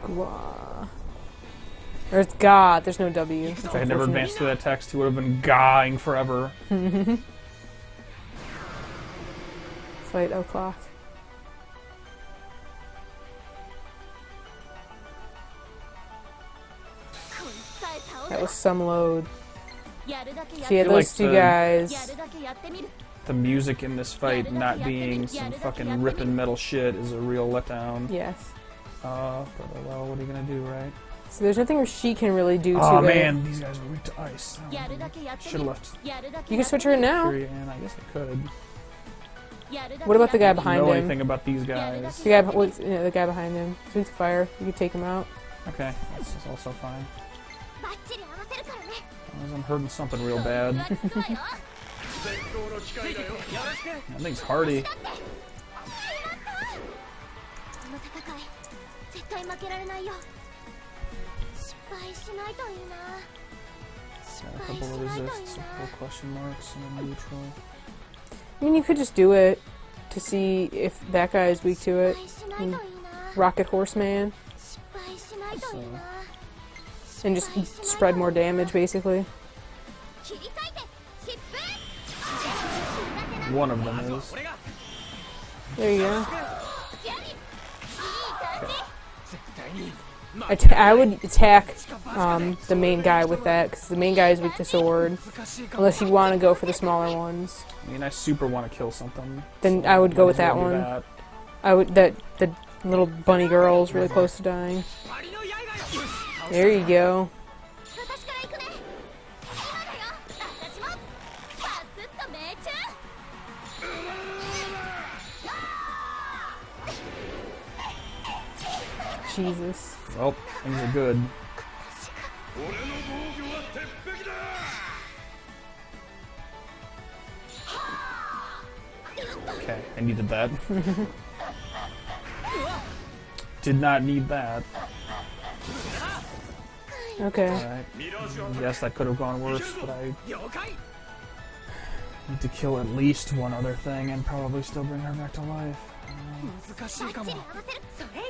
Gwa. Or it's God. There's no W. It's If I had never unfortunate. advanced through that text, he would have been gawing forever. Fight o'clock. That was some load. やるだけや So you had feel like those two the- guys. やるだけやってみる The music in this fight not being some fucking ripping metal shit is a real letdown. Yes. But well, what are you gonna do, right? So there's nothing where she can really do Oh to it. man, these guys are weak to ice. やるだけやってみ Should have る left やるだけ You や can って switch her in now. Fury in. I guess I could. やるだけ What about the guy やってみる behind know him? anything about these guys? The guy, the guy behind him. Sweet fire. You could take him out. Okay, that's also fine. バッチリ合わせるからね As long as I'm hurting something real bad. 座ってそうよ That thing's hardy. この戦い絶対負けられないよ失敗しないといいな Got a couple of resists, a couple question marks, and a neutral. I mean, you could just do it to see if that guy is weak to it. 失敗しないといいな Rocket Horseman. 失敗しないといいな And just spread more damage, basically. 切り裂いて疾風 One of them is. There you go. いい感じ I would attack the main guy with that, because the main guy is weak to sword. Unless you want to go for the smaller ones. I mean, I super want to kill something. Then so I would go might with as that well do one. that. I would the little bunny girl's really close to dying. There you go. 私から行くね今だよ私もバスッと命中 Jesus. Well, things are good. 俺の防御は鉄壁だ Okay, I needed that. Did not need that. Okay. Alright. Yes, that could have gone worse, but I 了解 need to kill at least one other thing and probably still bring her back to life. 難しいかも 合わせるそれよ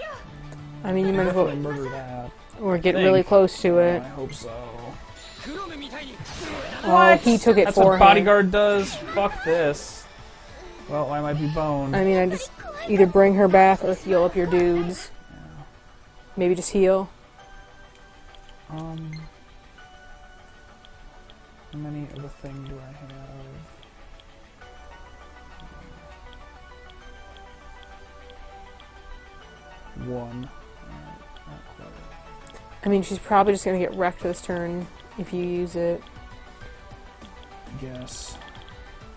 I mean, you might as Definitely well murder that. or get really close to I it. hope so. クロムみたいに Oh, he took it That's for what him. bodyguard does. Fuck this. Well, I might be boned. I mean, I just either bring her back or heal up your dudes. Maybe just heal. How many of a thing do I have? One. Alright, not quite. I mean, she's probably just gonna get wrecked this turn if you use it. Guess.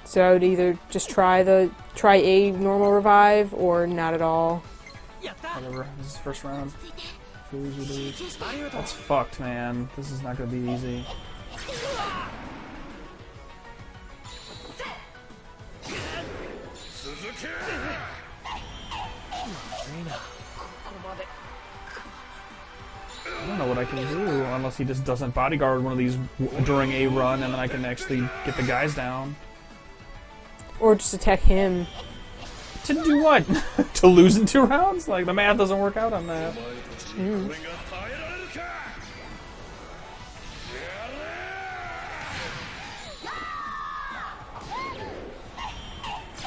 So I would either just try a normal revive or not at all. やった Whatever. This is the first round. ついて If we lose, we lose. ありがとう That's fucked, man. This is not gonna be easy. 続け I don't know what I can do unless he just doesn't bodyguard one of these during a run, and then I can actually get the guys down. Or just attack him. To do what? To lose in 2 rounds? Like, the math doesn't work out on that. これが耐えられるか Fuck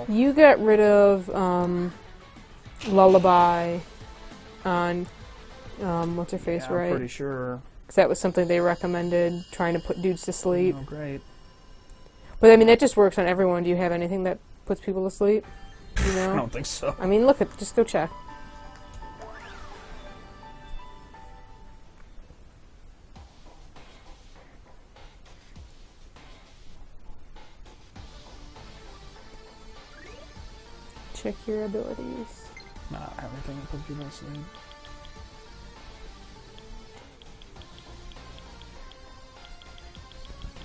well. You got rid of Lullaby on what's her face, Yeah, right? I'm pretty sure. Because that was something they recommended, trying to put dudes to sleep. Oh, great. But I mean, that just works on everyone. Do you have anything that puts people to sleep? You know? I don't think so. I mean, look at, just go check. Check your abilities. Not everything that puts people to sleep.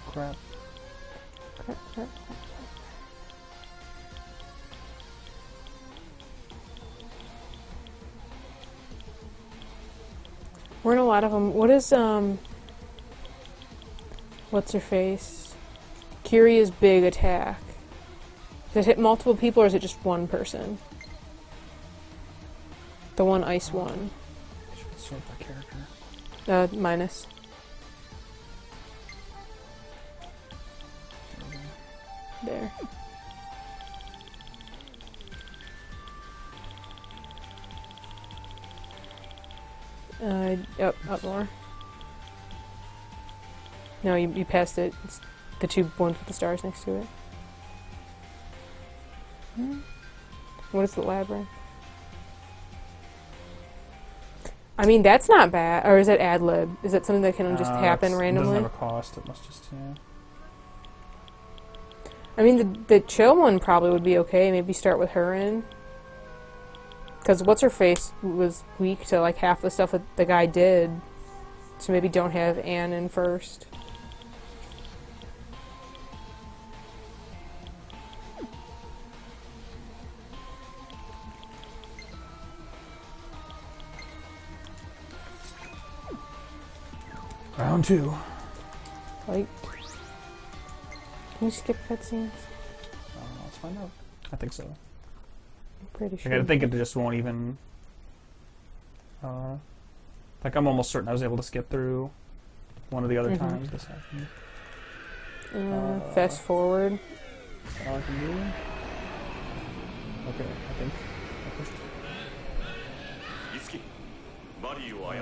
Crap. Crap. We're in a lot of them. What is, what's her face? Kyria's big attack. Does it hit multiple people or is it just one person? The one ice one. I should sort that character. Minus. There. Up more. No, you passed it. It's the two ones with the stars next to it. What is the labyrinth? I mean, that's not bad. Or is it ad lib? Is it something that can just happen randomly? It doesn't have a cost. It must just, yeah. I mean, the chill one probably would be okay. Maybe start with her in. Because what's-her-face was weak to, like, half the stuff that the guy did. So maybe don't have Anne in first. Round 2. Like, can you skip cutscenes? Let's find out. I think so. I'm pretty sure. I think it just won't even... like, I'm almost certain I was able to skip through one of the other times this happened. Fast forward. All I can do? Okay, I think I pushed.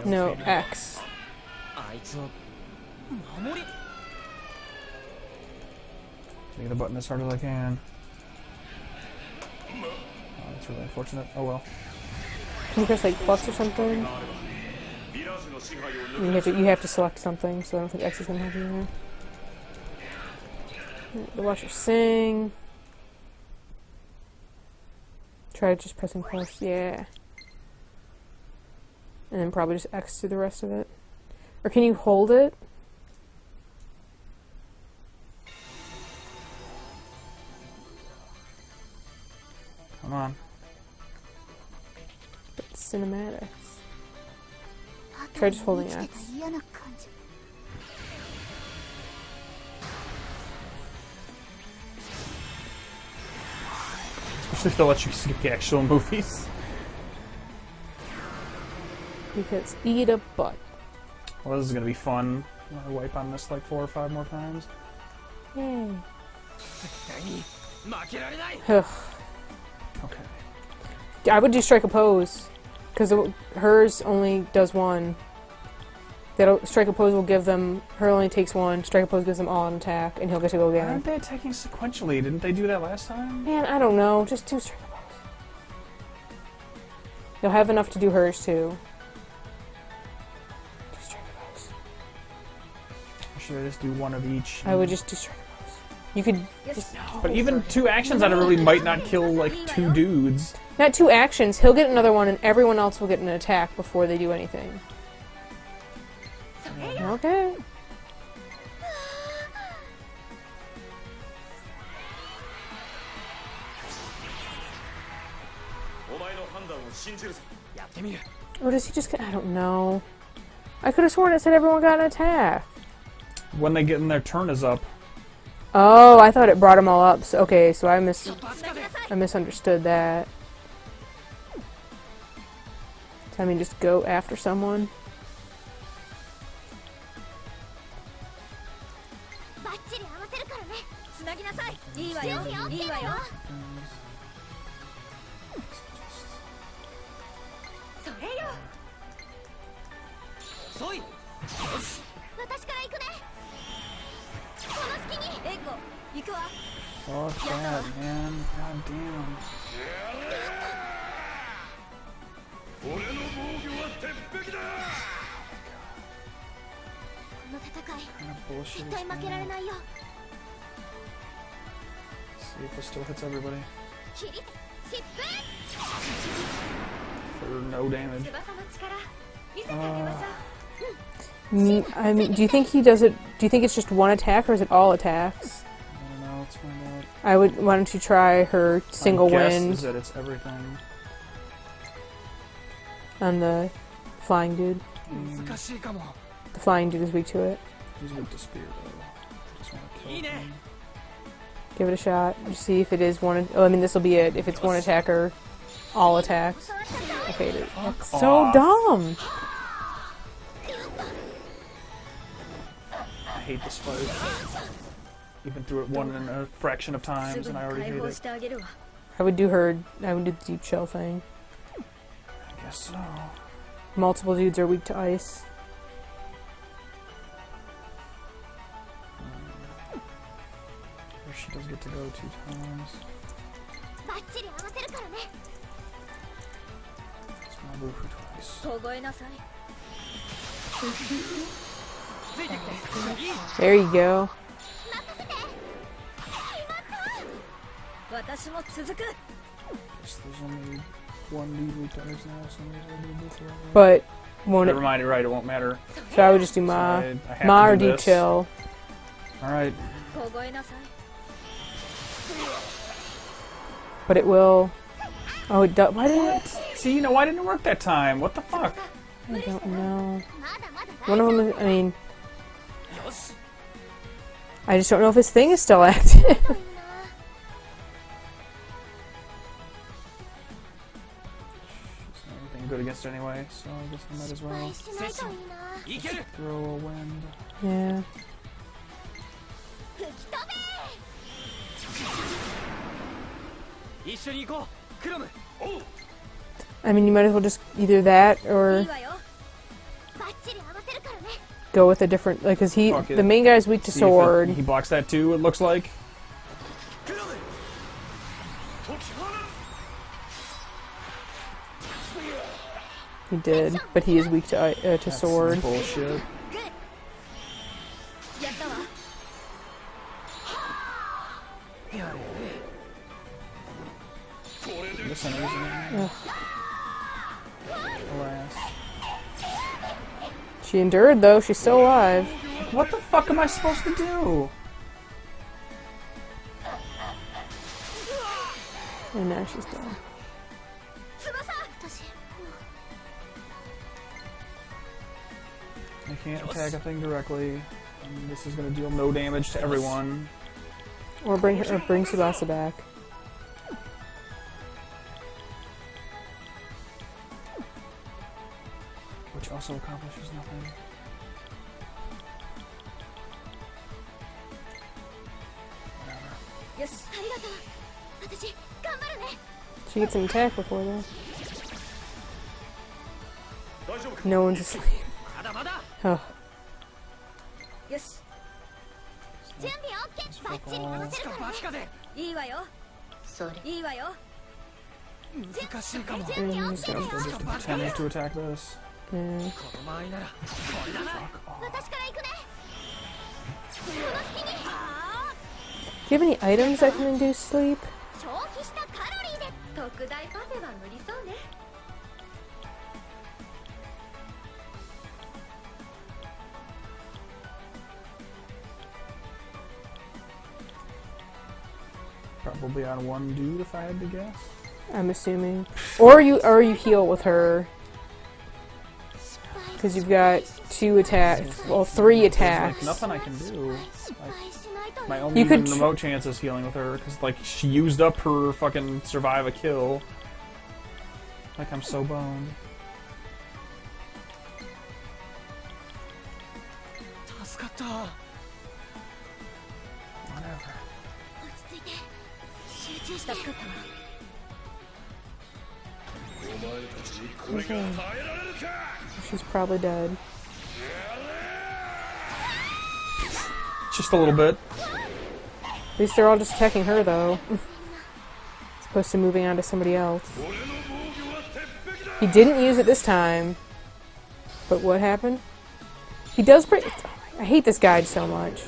No, X. あいつを守り Hitting the button as hard as I can. Oh, that's really unfortunate. Oh well. Can you press like plus or something? You have to select something, so I don't think X is gonna help you there. Watch her sing. Try just pressing plus, yeah. And then probably just X to the rest of it. Or can you hold it? Come on. Cinematics. Try just holding X. Especially if they'll let you skip the actual movies. Because eat a butt. Well, this is gonna be fun. I wipe on this like 4 or 5 more times. Yay. 負けられない Ugh. Okay. I would do strike a pose. Because hers only does one. Strike a pose will give them... Her only takes one. Strike a pose gives them all an attack. And he'll get to go Why again. aren't they attacking sequentially? Didn't they do that last time? Man, I don't know. Just do strike a pose. You'll have enough to do hers too. Do strike a pose. Or should I just do one of each? I would just do strike a pose. You could just... But even 2 actions out of really might not kill like 2 dudes. Not 2 actions. He'll get another one and everyone else will get an attack before they do anything. Okay. Or does he just get... I don't know. I could have sworn it said everyone got an attack. When they get in their turn is up. Oh, I thought it brought them all up. So, okay, so I misunderstood that. So, I mean, just go after someone. そい。私から行くね。この隙に。エイコ、行くわ。 Fuck that, man. God damn. 俺の防御は鉄壁だ。この戦い、 Kind of bullshit 絶 is 対負けられ that? ないよ。 See if it still hits everybody キリッ、疾風。 for no damage. 翼の力、見せてあげましょう。 I mean, do you think he does it? Do you think it's just one attack or is it all attacks? I don't know. Let's find out. I would. Why don't you try her single My guess wind is that it's everything. on the flying dude? 難しいかも。 The flying dude is weak to it. He's weak to spear though. Just want to kill いいね。 him. Give it a shot. Just see if it is one. Oh, I mean, this will be it. If it's one attacker, all attacks. Okay, that's so off. dumb. I hate this fight. Even through it one in a fraction of times, and I already hate it. あげるわ。 I would do her. I would do the deep shell thing. I guess so. Multiple dudes are weak to ice. Here she does get to go 2 times. バッチリ合わせるからね。 It's my move for twice. 凍えなさい。 ついてきて。いい。 There you go. 任せて。決まった。私も続く。 Guess there's only one lead weak to ice now, so maybe I'll do both of them. But won't Never it? mind, you're right, it won't matter. So I would just do Ma. I have Ma to or do deep this. chill. Alright. 凍えなさい。 But it will. Oh, it does. Why didn't it? See, no, why didn't it work that time? What the fuck? I don't know. まだまだ One 大 of 丈 them is. I mean, よし。 I just don't know if his thing is still active. 夫な。 Anything good against it anyway, so I guess I might as 失 well 敗しないといいな。いける。 throw a wind. Yeah. 吹き飛べ。一緒に行こう。クロム。 I mean, you might as well just either that い or いわよ。バッチリ合わせるからね。 go with a different. Like, cause he, Fuck it. the main guy's weak to See if sword. he blocks that too, it looks like. クロム。 He did, but he is weak to to That's sword. some bullshit. やったわ。 Listen, isn't it? Alas. She endured though. She's still alive. What the fuck am I supposed to do? And now she's done. 翼。私。 I can't attack a thing directly. And this is gonna deal no damage to everyone. Or bring Tsubasa back. Which also accomplishes nothing. Whatever. よし。ありがとう。私頑張るね。 She gets an attack before though. 大丈夫か。 No one's asleep. まだまだ。 Oh. よし。準備 OK。バッチリ合わせるからね。バカで。いいわよ。それいいわよ。難しいかも。 準備 And オ just ッケーだよ。 goes- Pretending to attack this. Yeah. この間合いなら。これだな。私から行くね。この隙に。 Do you have any items that can induce sleep? 消費したカロリーで特大パフェは無理そうね。 Probably on one dude if I had to guess. I'm assuming. Or you heal with her. Because you've got 2 attacks. Well, 3 There's attacks. like nothing I can do. 失敗しないといい My な。 only You could even remote chance is healing with her, because like she used up her fucking survive a kill. Like I'm so boned. 助かった。 Whatever. 落ち着いて集中して。助かったわ。She's probably dead. Just a little bit. At least they're all just attacking her, though. As opposed to moving on to somebody else. He didn't use it this time. But what happened? He does break... I hate this guide so much.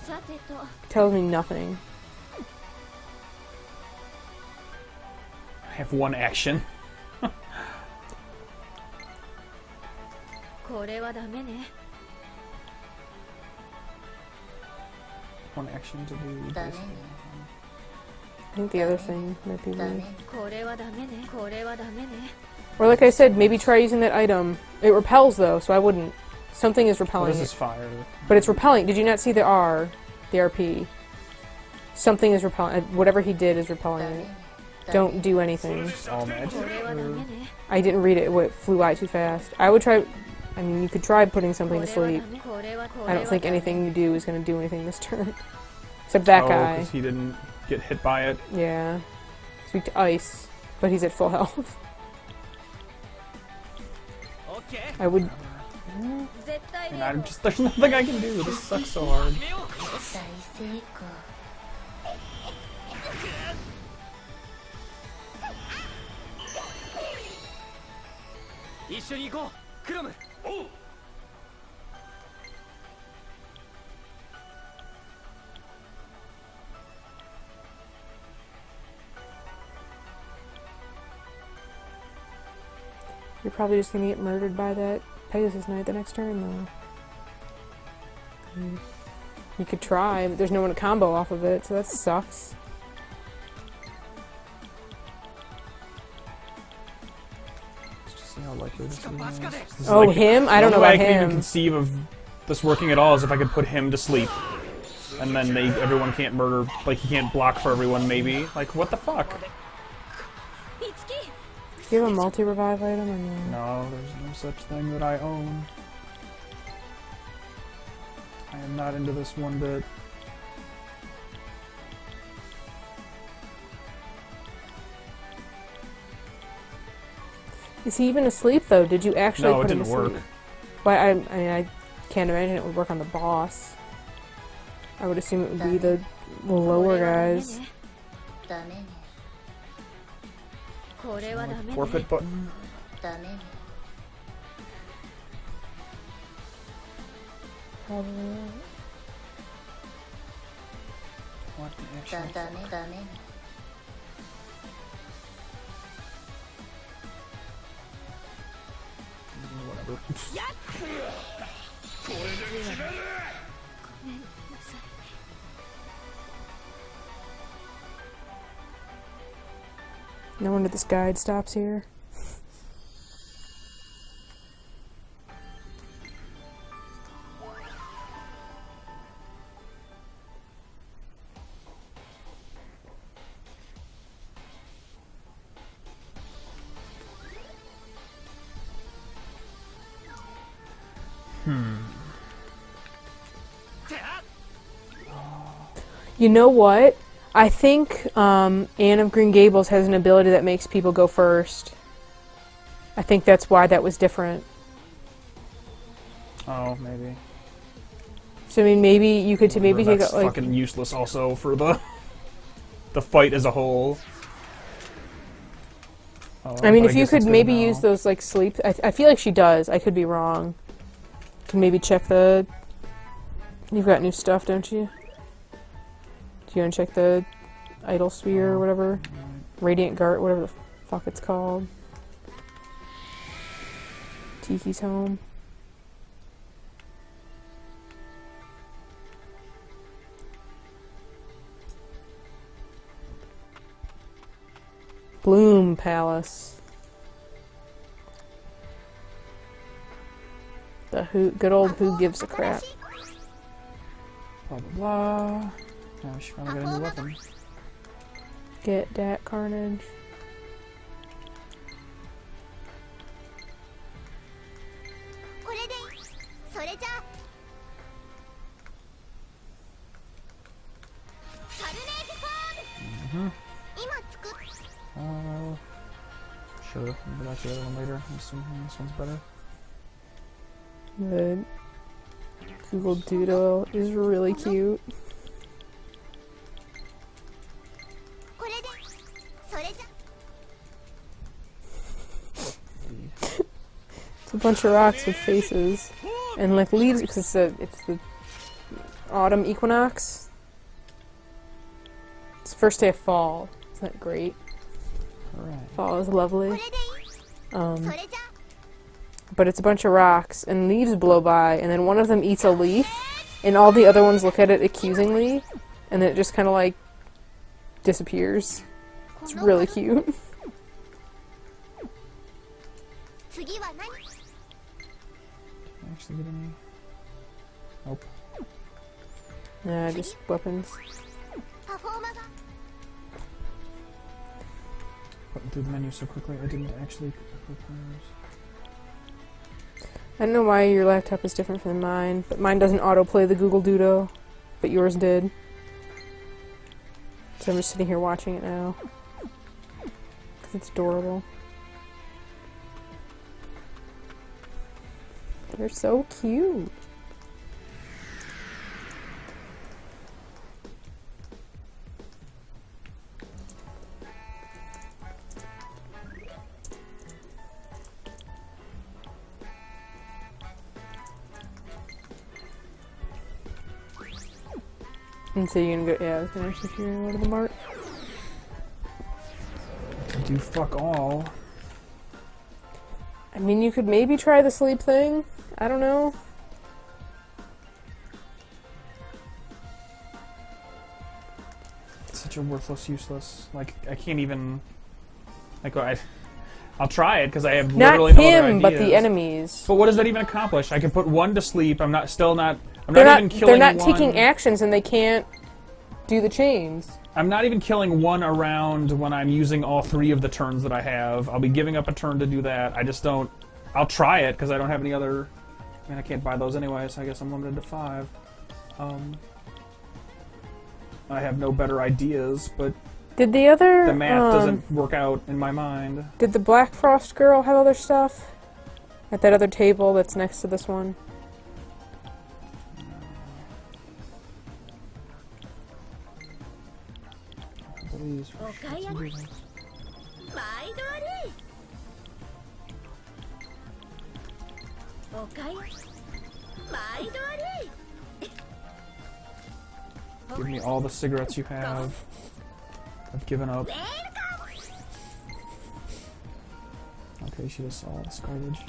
It tells me nothing. I have one action. One action to do this. I think the other thing might be me. Or like I said, maybe try using that item. It repels though, so I wouldn't. Something is repelling What is it. this fire? But it's repelling. Did you not see the R? The RP? Something is repelling. Whatever he did is repelling it. Don't do anything. All magic? Or... I didn't read it. It flew by too fast. I would try... I mean, you could try putting something to sleep. I don't think anything you do is going to do anything this turn. Except that guy. because he didn't get hit by it. Yeah. He's weak to ice, but he's at full health. I would... And there's nothing I can do. This sucks so hard. You're probably just gonna get murdered by that Pegasus Knight the next turn, though. You could try, but there's no one to combo off of it, so that sucks. Let's just see how likely this is. Oh, him? I don't know about I can even him. conceive of this working at all is if I could put him to sleep. And then everyone can't murder, like he can't block for everyone maybe. Like, what the fuck? Do you have a multi-revive item or no? No, there's no such thing that I own. I am not into this one bit. Is he even asleep, though? Did you actually No, it put him to didn't work. sleep? Well, I mean, I can't imagine it would work on the boss. I would assume it would be the lower guys. Forfeit button. Probably. What actually? Whatever. No wonder this guide stops here. You know what? I think Anne of Green Gables has an ability that makes people go first. I think that's why that was different. Oh, maybe. So I mean, maybe you could maybe take That's a, like fucking useless also for the fight as a whole. Oh, I mean, but if you guess could it's good maybe now. use those like sleep. I feel like she does. I could be wrong. Can maybe check the. You've got new stuff, don't you? Do you want to check the Idol Sphere or whatever? Radiant Gart, whatever the fuck it's called. Tiki's home. Bloom Palace. The good old who gives a crap. Blah blah blah. Oh, she finally got a new weapon. Get that carnage. Sure, maybe that's the other one later. This one's better. The Google Doodle is really cute. これでそれじゃ It's a bunch of rocks with faces. And like leaves, because it's the autumn equinox. It's the first day of fall. Isn't that great? Alright. Fall is lovely. これでそれじゃ But it's a bunch of rocks, and leaves blow by, and then one of them eats a leaf, and all the other ones look at it accusingly, and then it just kind of like disappears. It's really cute. 次は何 Can I actually get any? Nope. Nah, just weapons. パフォーマーが Putting through the menu so quickly, I didn't actually prepare. I don't know why your laptop is different from mine, but mine doesn't autoplay the Google Doodle, but yours did. So I'm just sitting here watching it now. 'Cause it's adorable. They're so cute. And so you're gonna go, yeah, I was gonna ask if you're gonna go to the mart. Do fuck all. I mean, you could maybe try the sleep thing. I don't know. It's such a worthless, useless. Like, I can't even. Like, I'll try it because I have Not literally no other him, ideas. but the enemies. But what does that even accomplish? I can put one to sleep. I'm not I'm They're not not. even killing They're not one. taking actions, and they can't do the chains. I'm not even killing one around when I'm using all three of the turns that I have. I'll be giving up a turn to do that. I just don't. I'll try it because I don't have any other. I mean, I can't buy those anyway, so I guess I'm limited to 5. I have no better ideas, but Did the other? the math doesn't work out in my mind. Did the Black Frost girl have other stuff at that other table that's next to this one? Please, お買い上げ毎度あれお買い毎度あれ give me all the cigarettes you have. I've given up. Okay, she just saw all this garbage.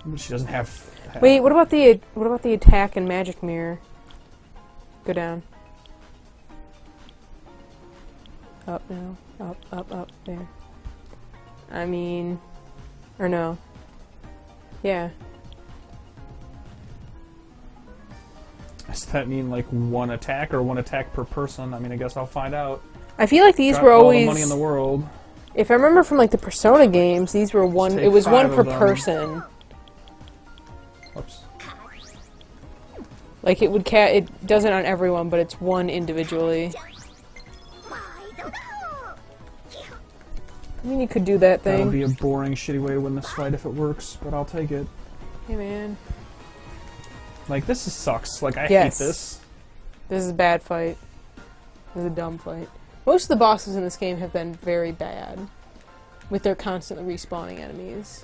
But she doesn't have. Wait, what about the attack and magic mirror? Go down. Up now. Up, there. I mean... Or no. Yeah. Does that mean like one attack or one attack per person? I mean, I guess I'll find out. I feel like these Got were all always... the money in the world. If I remember from like the Persona games, these were one... take It was 5 one of per them. person. Whoops. Like it would it doesn't on everyone, but it's one individually. I mean, you could do that That'll thing. be a boring, shitty way to win this fight if it works, but I'll take it. Hey man. Like, this sucks. Like, I Yes. hate this. This is a bad fight. This is a dumb fight. Most of the bosses in this game have been very bad. With their constantly respawning enemies.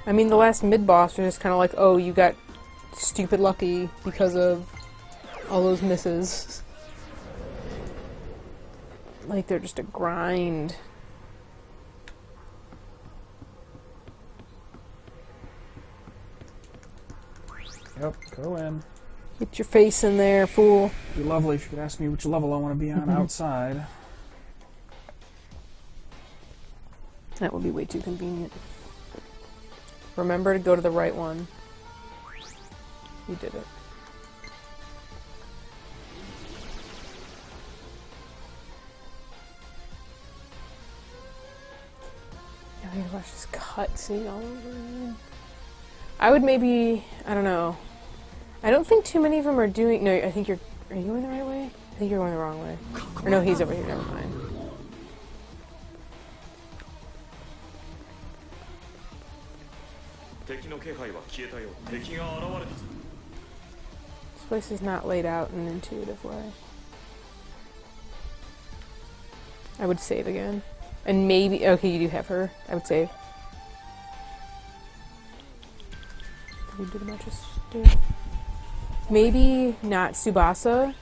I mean, the last mid-boss was just kind of like, oh, you got stupid lucky because of all those misses. Like, they're just a grind. Yep, go in. Get your face in there, fool. It'd be lovely if you could ask me which level I want to be on outside. That would be way too convenient. Remember to go to the right one. You did it. gosh, this cutscene all over again. I would maybe, I don't know. I don't think too many of them are doing. No, I think you're. Are you going the right way? I think you're going the wrong way. Or no, he's over here. Never mind. This place is not laid out in an intuitive way. I would save again. And maybe... Okay, you do have her. I would save. Did we do the matches? Maybe not Tsubasa.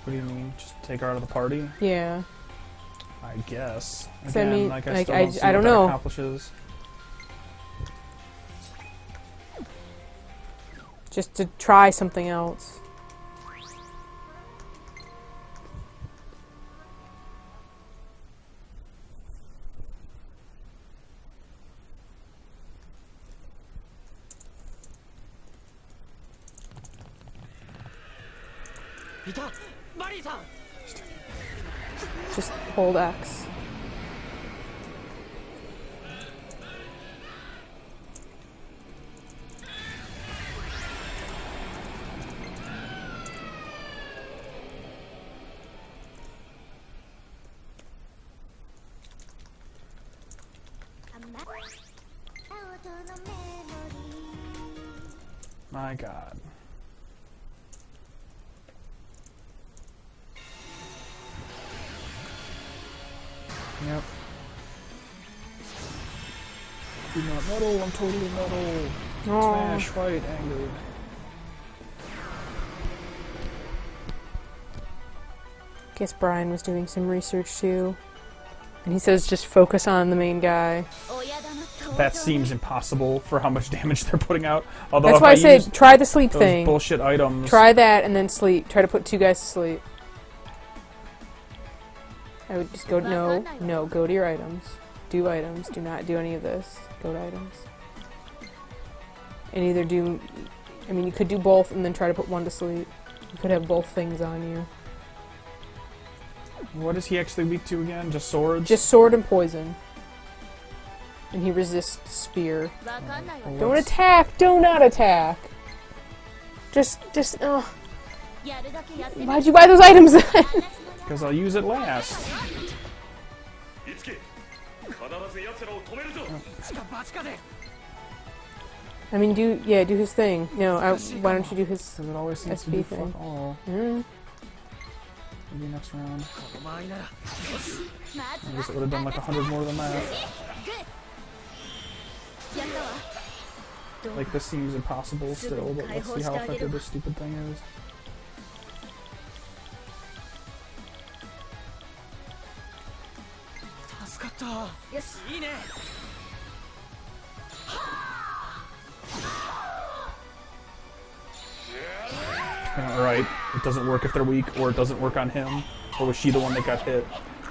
What do you mean? Just take her out of the party? Yeah. I guess. So Again, I mean, like, like, still don't see I what don't that know. accomplishes. Just to try something else. Just hold X. My God. Yep. Do not meddle, I'm totally metal. Oh. Smash, fight, angry. Guess Brian was doing some research too. And he says just focus on the main guy. That seems impossible for how much damage they're putting out. Although That's if why I said try the sleep those thing. bullshit items. Try that and then sleep. Try to put 2 guys to sleep. I would just go, no, go to your items. Do items. Do not do any of this. Go to items. And either do, I mean, you could do both and then try to put one to sleep. You could have both things on you. What is he actually weak to again? Just swords? Just sword and poison. And he resists spear. Don't attack! Do not attack! Just, why'd you buy those items then? Because I'll use it last. I mean, do his thing. No, why don't you do his Because it always seems to SB do thing? fuck all. Mm. Maybe next round. I guess it would have done like 100 more than that. Like, this seems impossible still, but let's see how effective this stupid thing is. Right, it doesn't work if they're weak, or it doesn't work on him, or was she the one that got hit?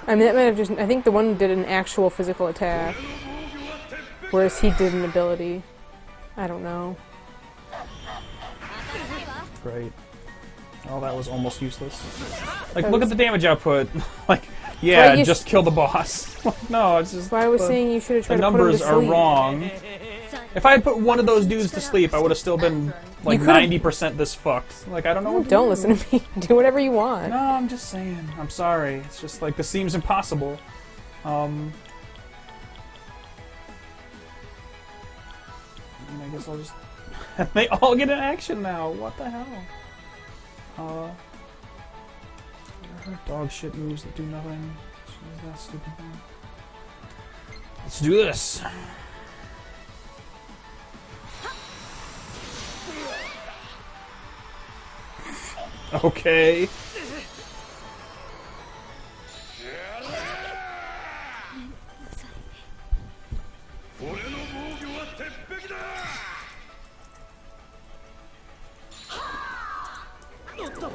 I mean, that might have just... I think the one did an actual physical attack. Whereas he did an ability. I don't know. Great. Oh, that was almost useless. Like, look at the damage output. Like, yeah, Well, just kill the boss. No, it's just... Why I was saying you should have the tried to put him to numbers are sleep. wrong. If I had put one of those dudes to sleep, I would have still been, like, 90% this fucked. Like, I don't know what to Don't do. listen to me. Do whatever you want. No, I'm just saying. I'm sorry. It's just, like, this seems impossible. I mean, I guess I'll just... They all get an action now. What the hell? Dog shit moves that do nothing. Jeez, that stupid thing. Let's do this. Okay. Yeah,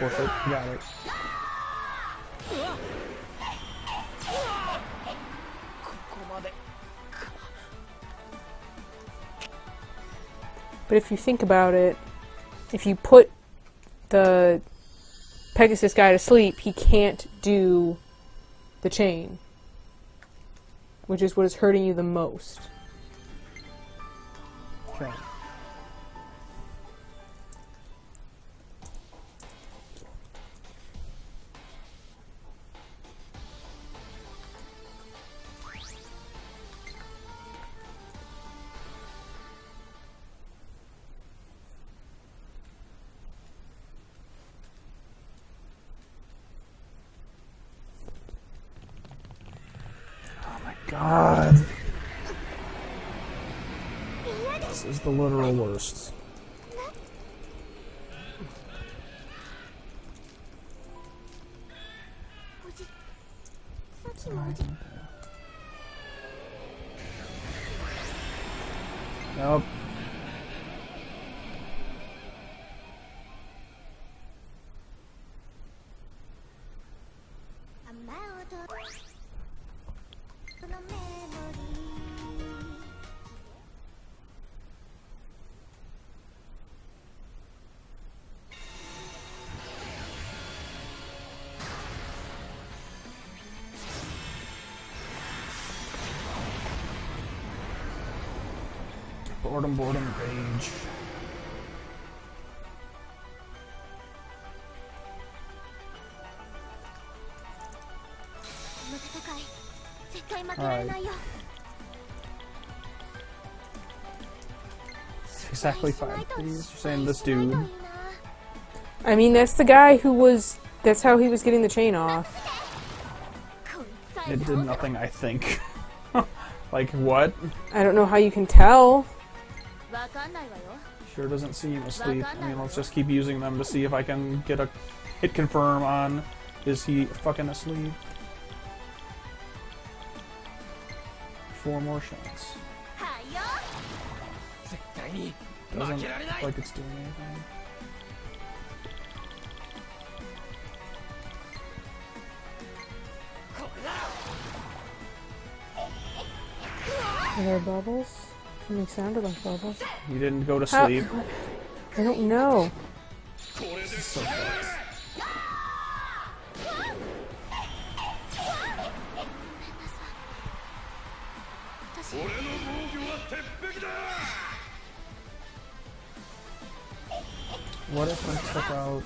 forfeit. Got it. But if you think about it, if you put the Pegasus guy to sleep, he can't do the chain, which is what is hurting you the most. Okay. God. This is the literal worst. Nope. Boredom, rage. Alright. Exactly 5, please. You're saying this dude. I mean, that's the guy who was... That's how he was getting the chain off. It did nothing, I think. Like, what? I don't know how you can tell. Sure doesn't seem asleep. I mean, let's just keep using them to see if I can get a hit confirm on is he fucking asleep. 4 more shots. Doesn't look like it's doing anything. Are there bubbles? Something sounded like bubbles. You didn't go to sleep. I don't know. This is so fucked. What if I took out...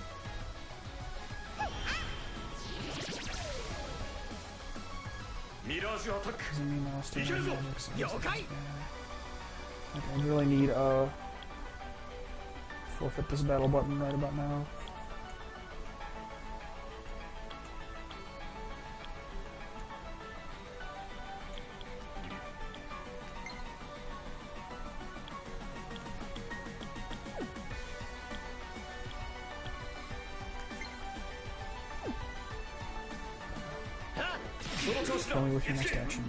Doesn't mean I'll stay on the next one. I really need a forfeit this battle button right about now. Tell me what's your next action.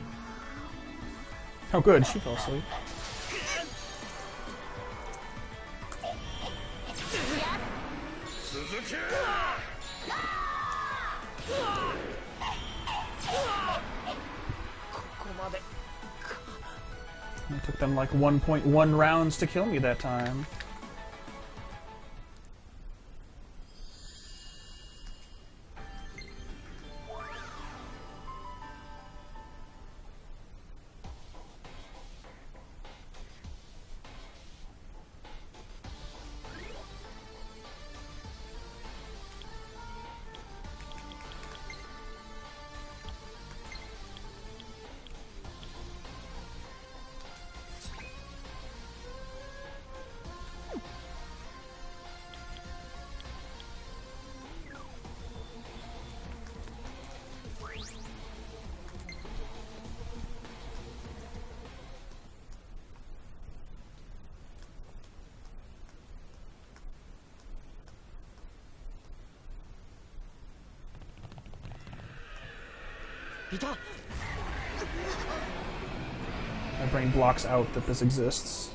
Oh good, she fell asleep. It took them like 1.1 rounds to kill me that time. My brain blocks out that this exists.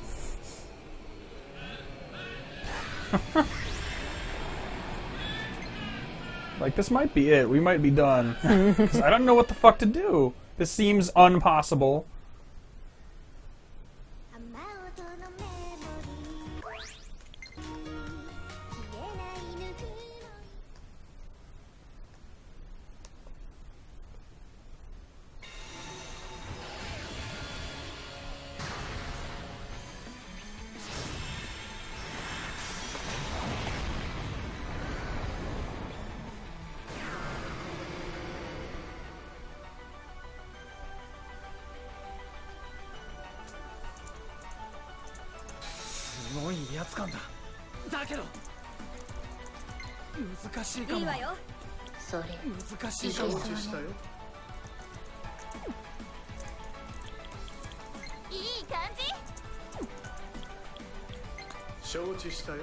Like, this might be it. We might be done. Because I don't know what the fuck to do. This seems impossible. ごい威圧感だ。だけど難しいかも。いいわよ。それ難しいかも。いい感じ。承知したよ。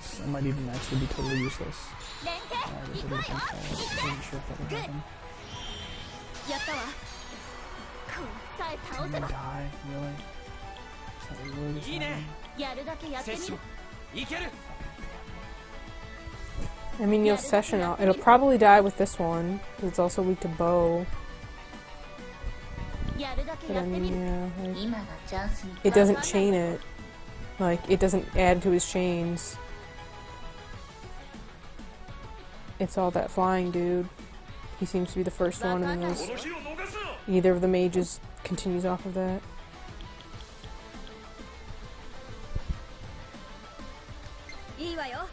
This might even actually be totally useless. 連携 I 行くわよ。 wasn't sure if that would happen. やったわ。こうさえ倒 Can せ we ば die? Really? Is that what really is いいね。 happening? やるだけやってみる。いける。 I mean, you'll session out. It'll probably die with this one, 'cause it's also weak to bow. やるだけ But や I ってみ mean, る。 yeah, like, 今がチャンスに。 it doesn't chain it. Like, it doesn't add to his chains. It's all that flying dude. He seems to be the first one, and then この日を逃すな。 either of the mages continues off of that. いいわよ。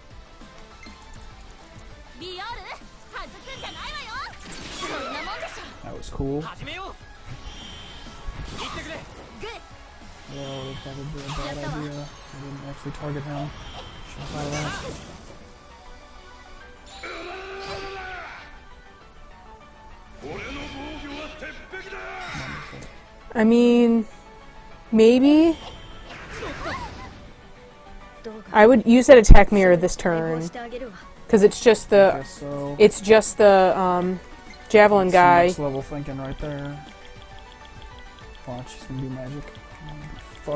ビオール、外すんじゃないわよ。そんなもんでしょ。 That was cool. 始めよう。行ってくれ。グッ。 Well, that would be a bad idea. I didn't actually target him. Should have thought of that. 俺の防御は鉄壁だ。 I mean, maybe どうか I would use that attack mirror this 解放 turn してあげるわ。 because it's just I the guess so. it's just the javelin That's guy. next level thinking right there. Watch, he's gonna do magic.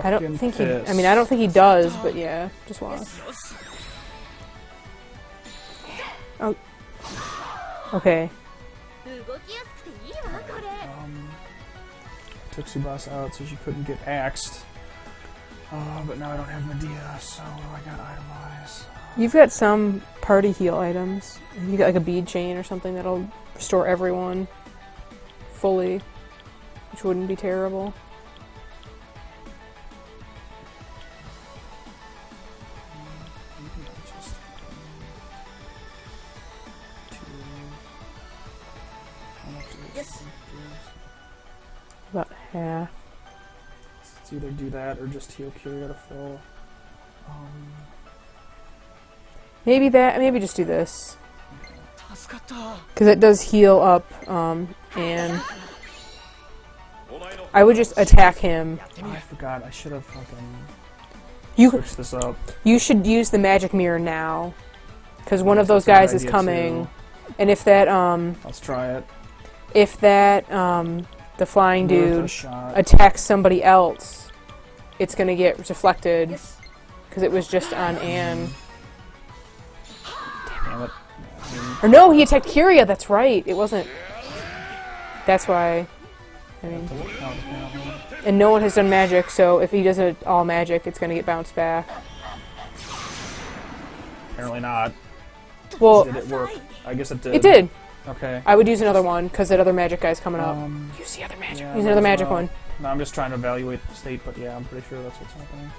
I don't Fucking think he. I pissed. mean, I don't think he does, but yeah, just watch. Oh. Okay. 動きやすくていいわこれ。 Took Tsubasa out so she couldn't get axed. But now I don't have Medea, so what do I got item-wise? You've got some party heal items. You got like a bead chain or something that'll restore everyone fully, which wouldn't be terrible. Maybe I'll just how much is Yes. this? About half. Let's either do that or just heal Kyria to fill. Maybe that. Maybe just do this 助かった。 because it does heal up. And I would just attack him. Oh, I forgot. I should have fucking You switched this up. you should use the magic mirror now because one of those That's a good guys is idea, coming. too. And if that Let's try it. The flying Worth a dude shot. attacks somebody else, it's gonna get deflected Yes. because it was just on Anne. Damn it. I mean, Or no, he attacked Kyria. That's right. It wasn't. That's why. I mean, doesn't count apparently. and no one has done magic, so if he does it all magic, it's gonna get bounced back. Apparently not. Well, Did it work? I guess it did. it did. Okay. I would use another one because that other magic guy's coming up. Use the other magic. Yeah, Use might another as magic well. one. No, I'm just trying to evaluate the state, but yeah, I'm pretty sure that's what's happening.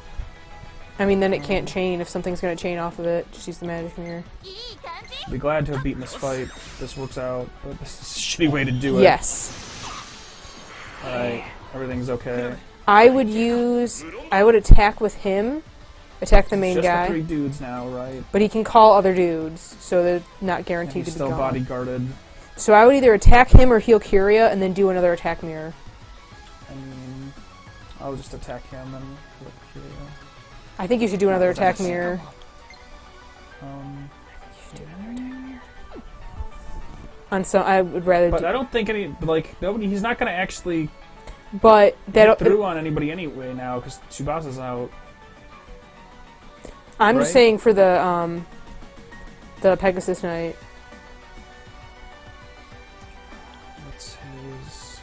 I mean, then it can't chain if something's gonna chain off of it. Just use the magic mirror. いい感じ。 Be glad to have beaten this fight. This works out, but this is a shitty way to do it. Yes. Alright, everything's okay. I would attack with him, attack the main Just guy, the 3 dudes now, right? but he can call other dudes, so they're not And guaranteed he's to be still gone. bodyguarded. So I would either attack him or heal Kyria, and then do another attack mirror. I mean, I'll just attack him and flip Kyria. I think you should do another attack mirror. On some, I would rather But do, I don't think nobody, he's not gonna actually but get that through on anybody anyway now, because Tsubasa's out. I'm right? just saying for the Pegasus Knight. What's his...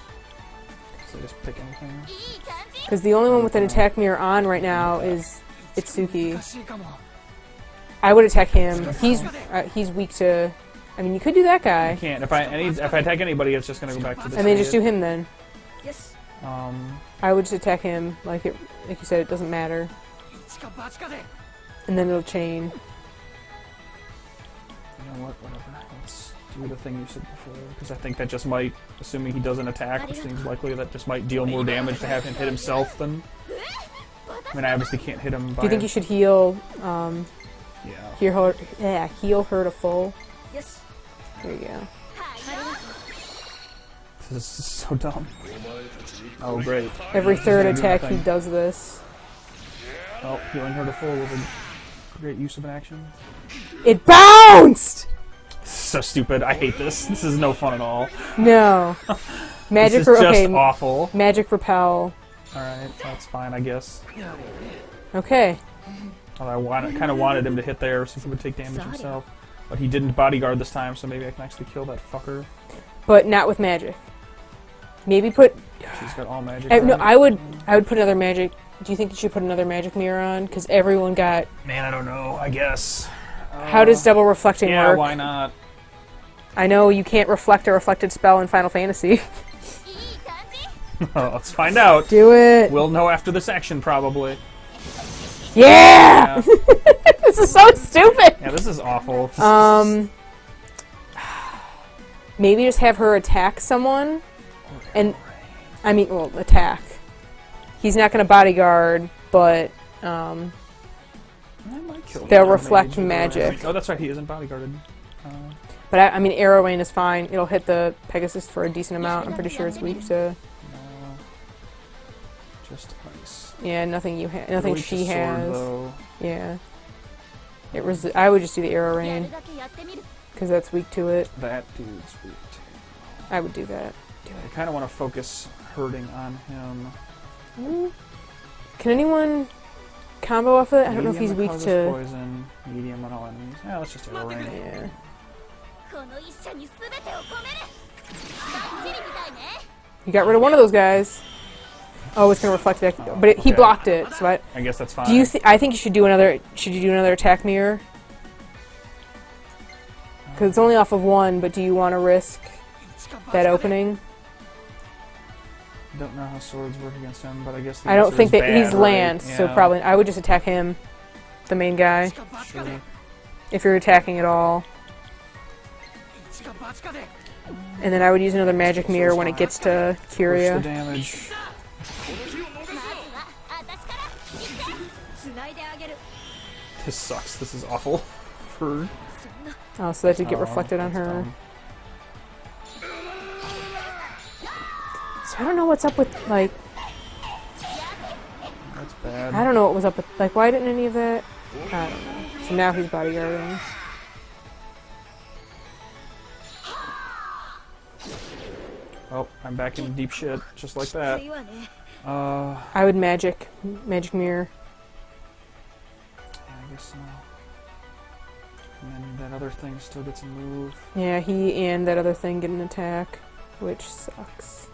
Does I just pick anything? いい感じ。 Because the only one with an attack mirror on right now is Itsuki. 難しいかも。 I would attack him. He's weak to. I mean, you could do that I guy, can't. If I attack anybody, it's just gonna go back to this. and then just do idiot. him then. Yes. I would just attack him, like you said, it doesn't matter, 一か八かで。 and then it'll chain. You know what? Whatever. Let's do the thing you said before, because I think that just might, assuming he doesn't attack, which seems likely, that just might deal more damage to have him hit himself than. 私 I mean, I obviously can't hit him by... Do you think you should heal, Yeah. heal her to full? There you go. This is so dumb. Oh, great. Every third Doesn't do attack he nothing. does this. Oh, healing her to full was a great use of an action. It bounced! This is so stupid. I hate this. This is no fun at all. No. Magic This is just okay, awful. magic repel. Alright, that's fine, I guess. Okay. Although I kind of wanted him to hit there so he would take damage himself. But he didn't bodyguard this time, so maybe I can actually kill that fucker. But not with magic. Maybe put... She's got all magic. No, right? I would put another magic... Do you think you should put another magic mirror on? Because everyone got... Man, I don't know. I guess. How does double reflecting Yeah, work? why not? I know you can't reflect a reflected spell in Final Fantasy. Well, let's find out. Do it! We'll know after this action, probably. Yeah! Yeah, This is so stupid! yeah, this is awful. Maybe just have her attack someone, and I mean, well, attack. He's not going to bodyguard, but I might kill they'll the reflect mage. magic. Oh, that's right. He isn't bodyguarded. But I mean, arrow rain is fine. It'll hit the Pegasus for a decent amount. I'm pretty sure it's weak to. No, just ice. Yeah, nothing you have, nothing Really she just sword, has. though. Yeah. I would just do the arrow rain because that's weak to it. That dude's weak too. I would do that. I kind of want to focus hurting on him. Can anyone combo off it? I don't know if he's Medium weak causes to. poison. Medium on all enemies. Yeah, let's just arrow rain. Yeah. You got rid of one of those guys. Oh, it's gonna reflect it. But he okay. blocked it, so I guess that's fine. do you? I think you should do another. Should you do another attack mirror? Because it's only off of one. But do you want to risk that opening? Don't know how swords work against him, but I guess I don't answer think is that bad, he's right? land, so Yeah. probably I would just attack him, the main guy, Sure. if you're attacking at all. And then I would use another magic mirror when it gets to Push the Curia. damage. This sucks. This is awful. For Oh, so that did get Oh, reflected on that's her. dumb. So I don't know what's up with, like, That's bad. I don't know what was up with, like, why didn't any of that? I don't know. So now he's bodyguarding. Oh, I'm back in deep shit, just like that. I would magic mirror. I guess so. And then that other thing still gets a move. Yeah, he and that other thing get an attack, which sucks.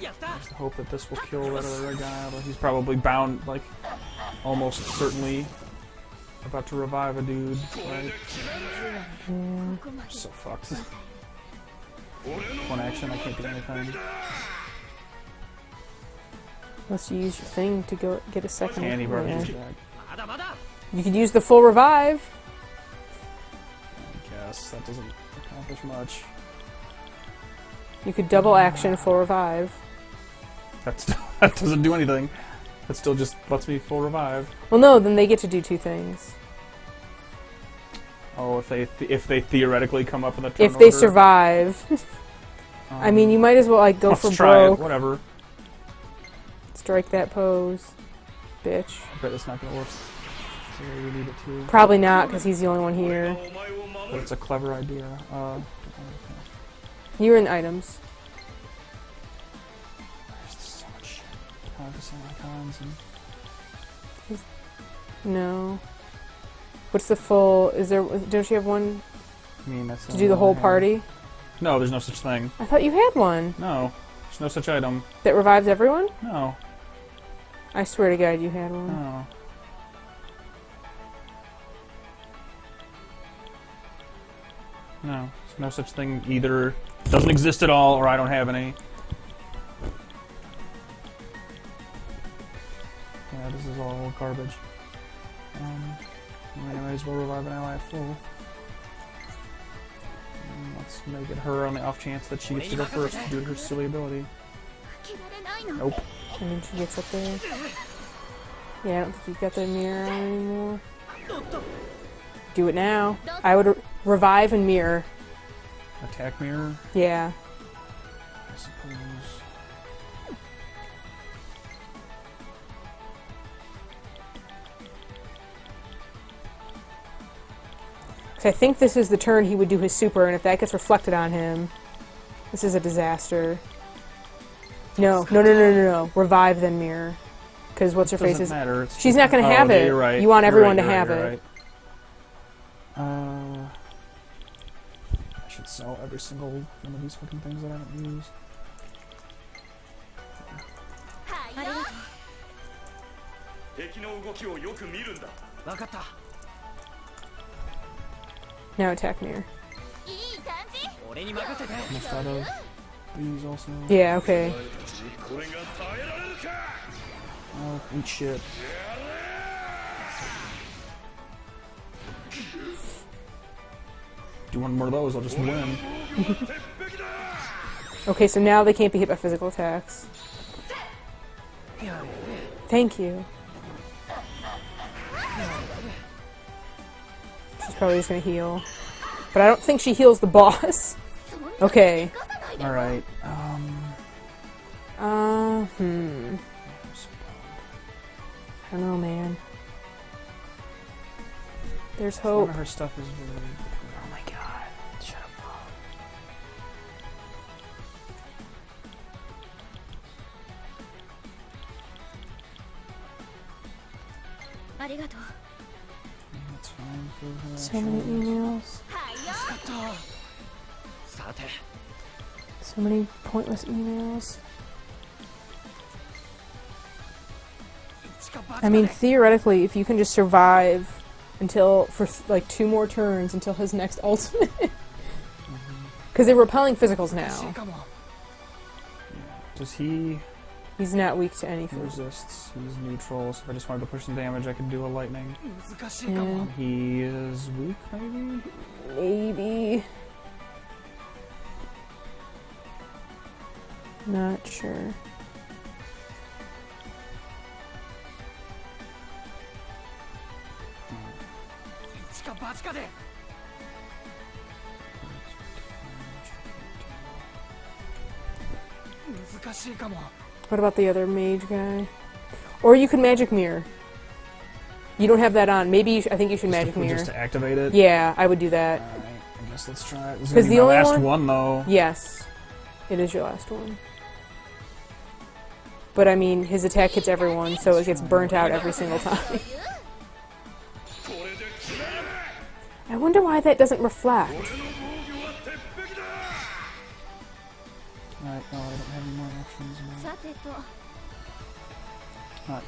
There's the hope that this will kill that other guy, but he's probably bound, like, almost certainly about to revive a dude, right? So fucked. One action, I can't get anything. Unless you use your thing to go get a second. Candy bar Yeah. back. You could use the full revive. I guess that doesn't accomplish much. You could double action full revive. That doesn't do anything. That still just lets me full revive. Well, no, then they get to do two things. Oh, if they theoretically come up in the turn If they order, survive. I mean, you might as well like go let's for try broke. it. Whatever. Strike that pose, bitch. I bet it's not gonna work. So we need it to. Probably not, because he's the only one here. But it's a clever idea. You're in items. There's so much shit. Some icons and No. What's the full? Is there? Don't you have one I mean, that's to do the whole only one I have. party? No, there's no such thing. I thought you had one No, there's no such item. that revives everyone. No, I swear to God, you had one. no. No, there's no such thing. Either doesn't exist at all, or I don't have any. Yeah, this is all garbage. I might as well revive an ally at full. Let's make it her on the off chance that she gets to go first due to her silly ability. Nope. And then she gets up there. Yeah, I don't think you've got the mirror on anymore. Do it now. I would revive and mirror. Attack mirror, Yeah. I suppose. So I think this is the turn he would do his super, and if that gets reflected on him, this is a disaster. No. Revive then mirror. Because what's her face Doesn't is... matter. It's She's not going to have it. You're right. You want You're everyone right, to you're have right, it. you're right. I should sell every single one of these fucking things that I haven't used. 敵の動きをよく見るんだ。分かった。 Now attack mirror. 俺に任せて。 Almost out of these also. Yeah, okay. これが耐えられるか。 Oh, eat shit. Do one more of those, I'll just win. Okay, so now they can't be hit by physical attacks. Thank you. She's probably just gonna heal. But I don't think she heals the boss. Okay. Alright, I don't know, man. There's None hope. of her stuff is really... Oh my god. Shut up. ありがとう That's fine for her. So many emails. さて。 So many pointless emails. I mean, theoretically, if you can just survive until, for like 2 more turns until his next ultimate. Because they're repelling physicals now. Does he... He's not weak to He anything. resists. He's neutral, so if I just wanted to push some damage, I could do a lightning. Yeah, He is weak, maybe? maybe. Not sure. What about the other mage guy? Or you could magic mirror. You don't have that on. Maybe you I think you should magic mirror. Just to activate it? Yeah, I would do that. Alright, I guess let's try it. This is 'Cause gonna be the my only last one- one, though. Yes, it is your last one. But I mean, his attack hits everyone, so it gets burnt out every single time. I wonder why that doesn't reflect. Alright, no, I don't have any more options now. さてと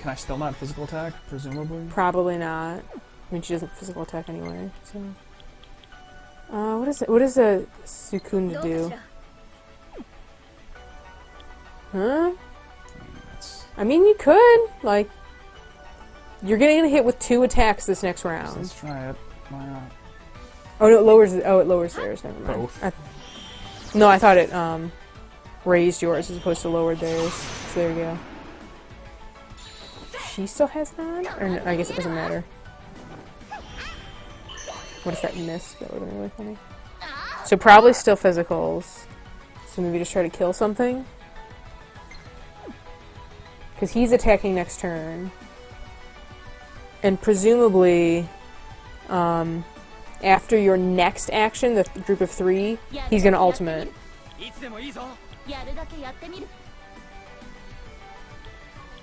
Can I still not physical attack? Presumably? Probably not. I mean, she doesn't physical attack anyway, so... what is it? What does a Sukuna どうかし do? ら Huh? That's... I mean, you could. Like, you're getting hit with 2 attacks this next round. Let's try it. Why not? Oh no, it lowers. Oh, it lowers theirs. Never mind. Both. No, I thought it raised yours as opposed to lowered theirs. So there you go. She still has it on, or no, I guess it doesn't matter. What if that missed? That would have been really funny. So probably still physicals. So maybe just try to kill something. Because he's attacking next turn. And presumably, after your next action, the group of 3, he's gonna ultimate. いつでもいいぞ。やるだけやってみる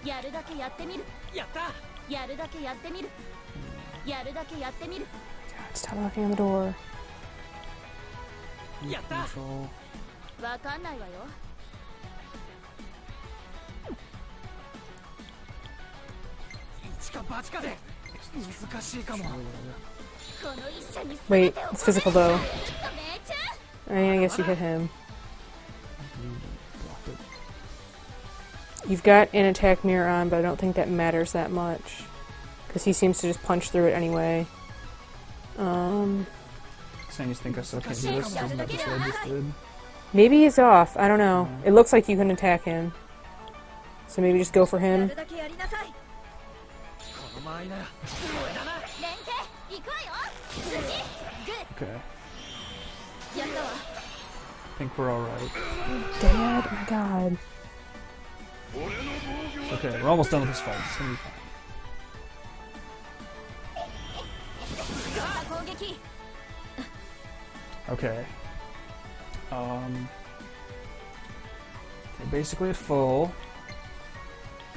やるだけやってみるやった。やるだけやってみるやるだけやってみる God, stop knocking on the door. やった。 Control. わかんないわよ一か八かで難しいかも。この一射に Wait, it's physical though. 命中 I mean, I guess you hit him. Blocked it. You've got an attack mirror on, but I don't think that matters that much. Because he seems to just punch through it anyway. Saying you think I still can't do this? Isn't that just what I just did? Maybe he's off. I don't know. It looks like you can attack him. So maybe just go for や him. るだけやりなさい。この間合いなら俺だな。連携行くわよ。次グ Okay. ッやったわ。 I think we're alright. Dad, oh my god. Okay, we're almost done with this fight. It's gonna be fine. さあ攻撃。 Okay. Okay, basically at full.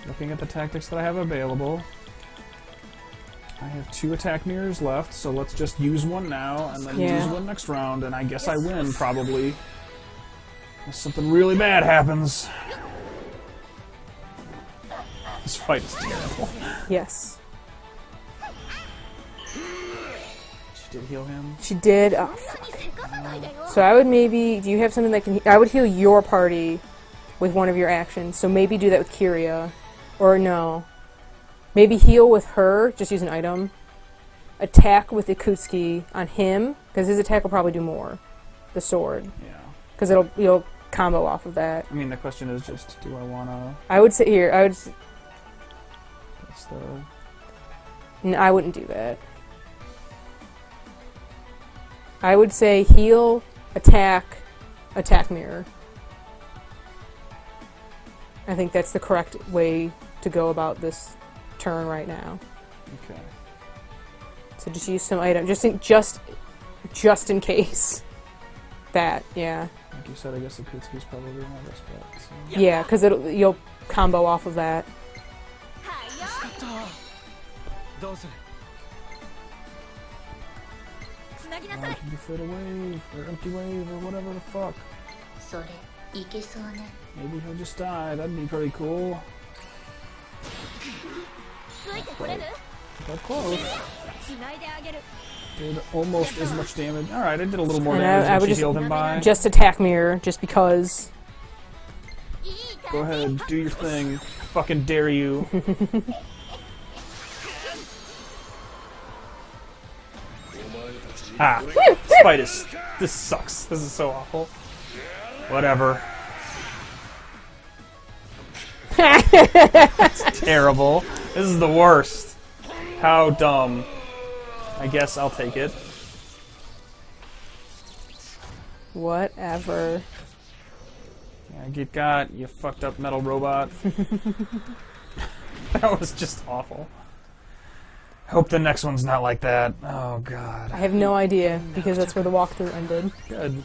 Looking at the tactics that I have available. I have 2 attack mirrors left, so let's just use one now and then Yeah. use one next round, and I guess I win, probably. Unless something really bad happens. This fight is terrible. Yes. She did heal him. She did. Oh, にせかさないでよ。 so I would maybe... Do you have something that can... I would heal your party with one of your actions. So maybe do that with Kiria. Or no. Maybe heal with her. Just use an item. Attack with Ikutsuki on him. Because his attack will probably do more. The sword. Yeah. Because you'll combo off of that. I mean, the question is just, do I wanna... I would say here... That's the... I wouldn't do that. I would say heal, attack mirror. I think that's the correct way to go about this turn right now. Okay. So just use some item, just in case. That, yeah, Like you said, I guess the Kutsuki's probably my best bet. So. yeah, because you'll combo off of that. はいよ。どうする？つなぎな Why さい。 should you fit a wave or empty wave or whatever the fuck? それいけそうね。 Maybe he'll just die. That'd be pretty cool. ついてこれる？ Got close. つないであげる。 Did almost as much damage. Alright, I did a little more And damage I than would she just- healed him by. Just attack mirror, just because. いい Go 感じ。 ahead, do your thing. Fucking dare you. Ah, this fight is... This sucks. This is so awful. Whatever. It's terrible. This is the worst. How dumb. I guess I'll take it. Whatever. Yeah, get got, you fucked up metal robot. That was just awful. Hope the next one's not like that. Oh god. I have no idea, because that's where the walkthrough ended. Good.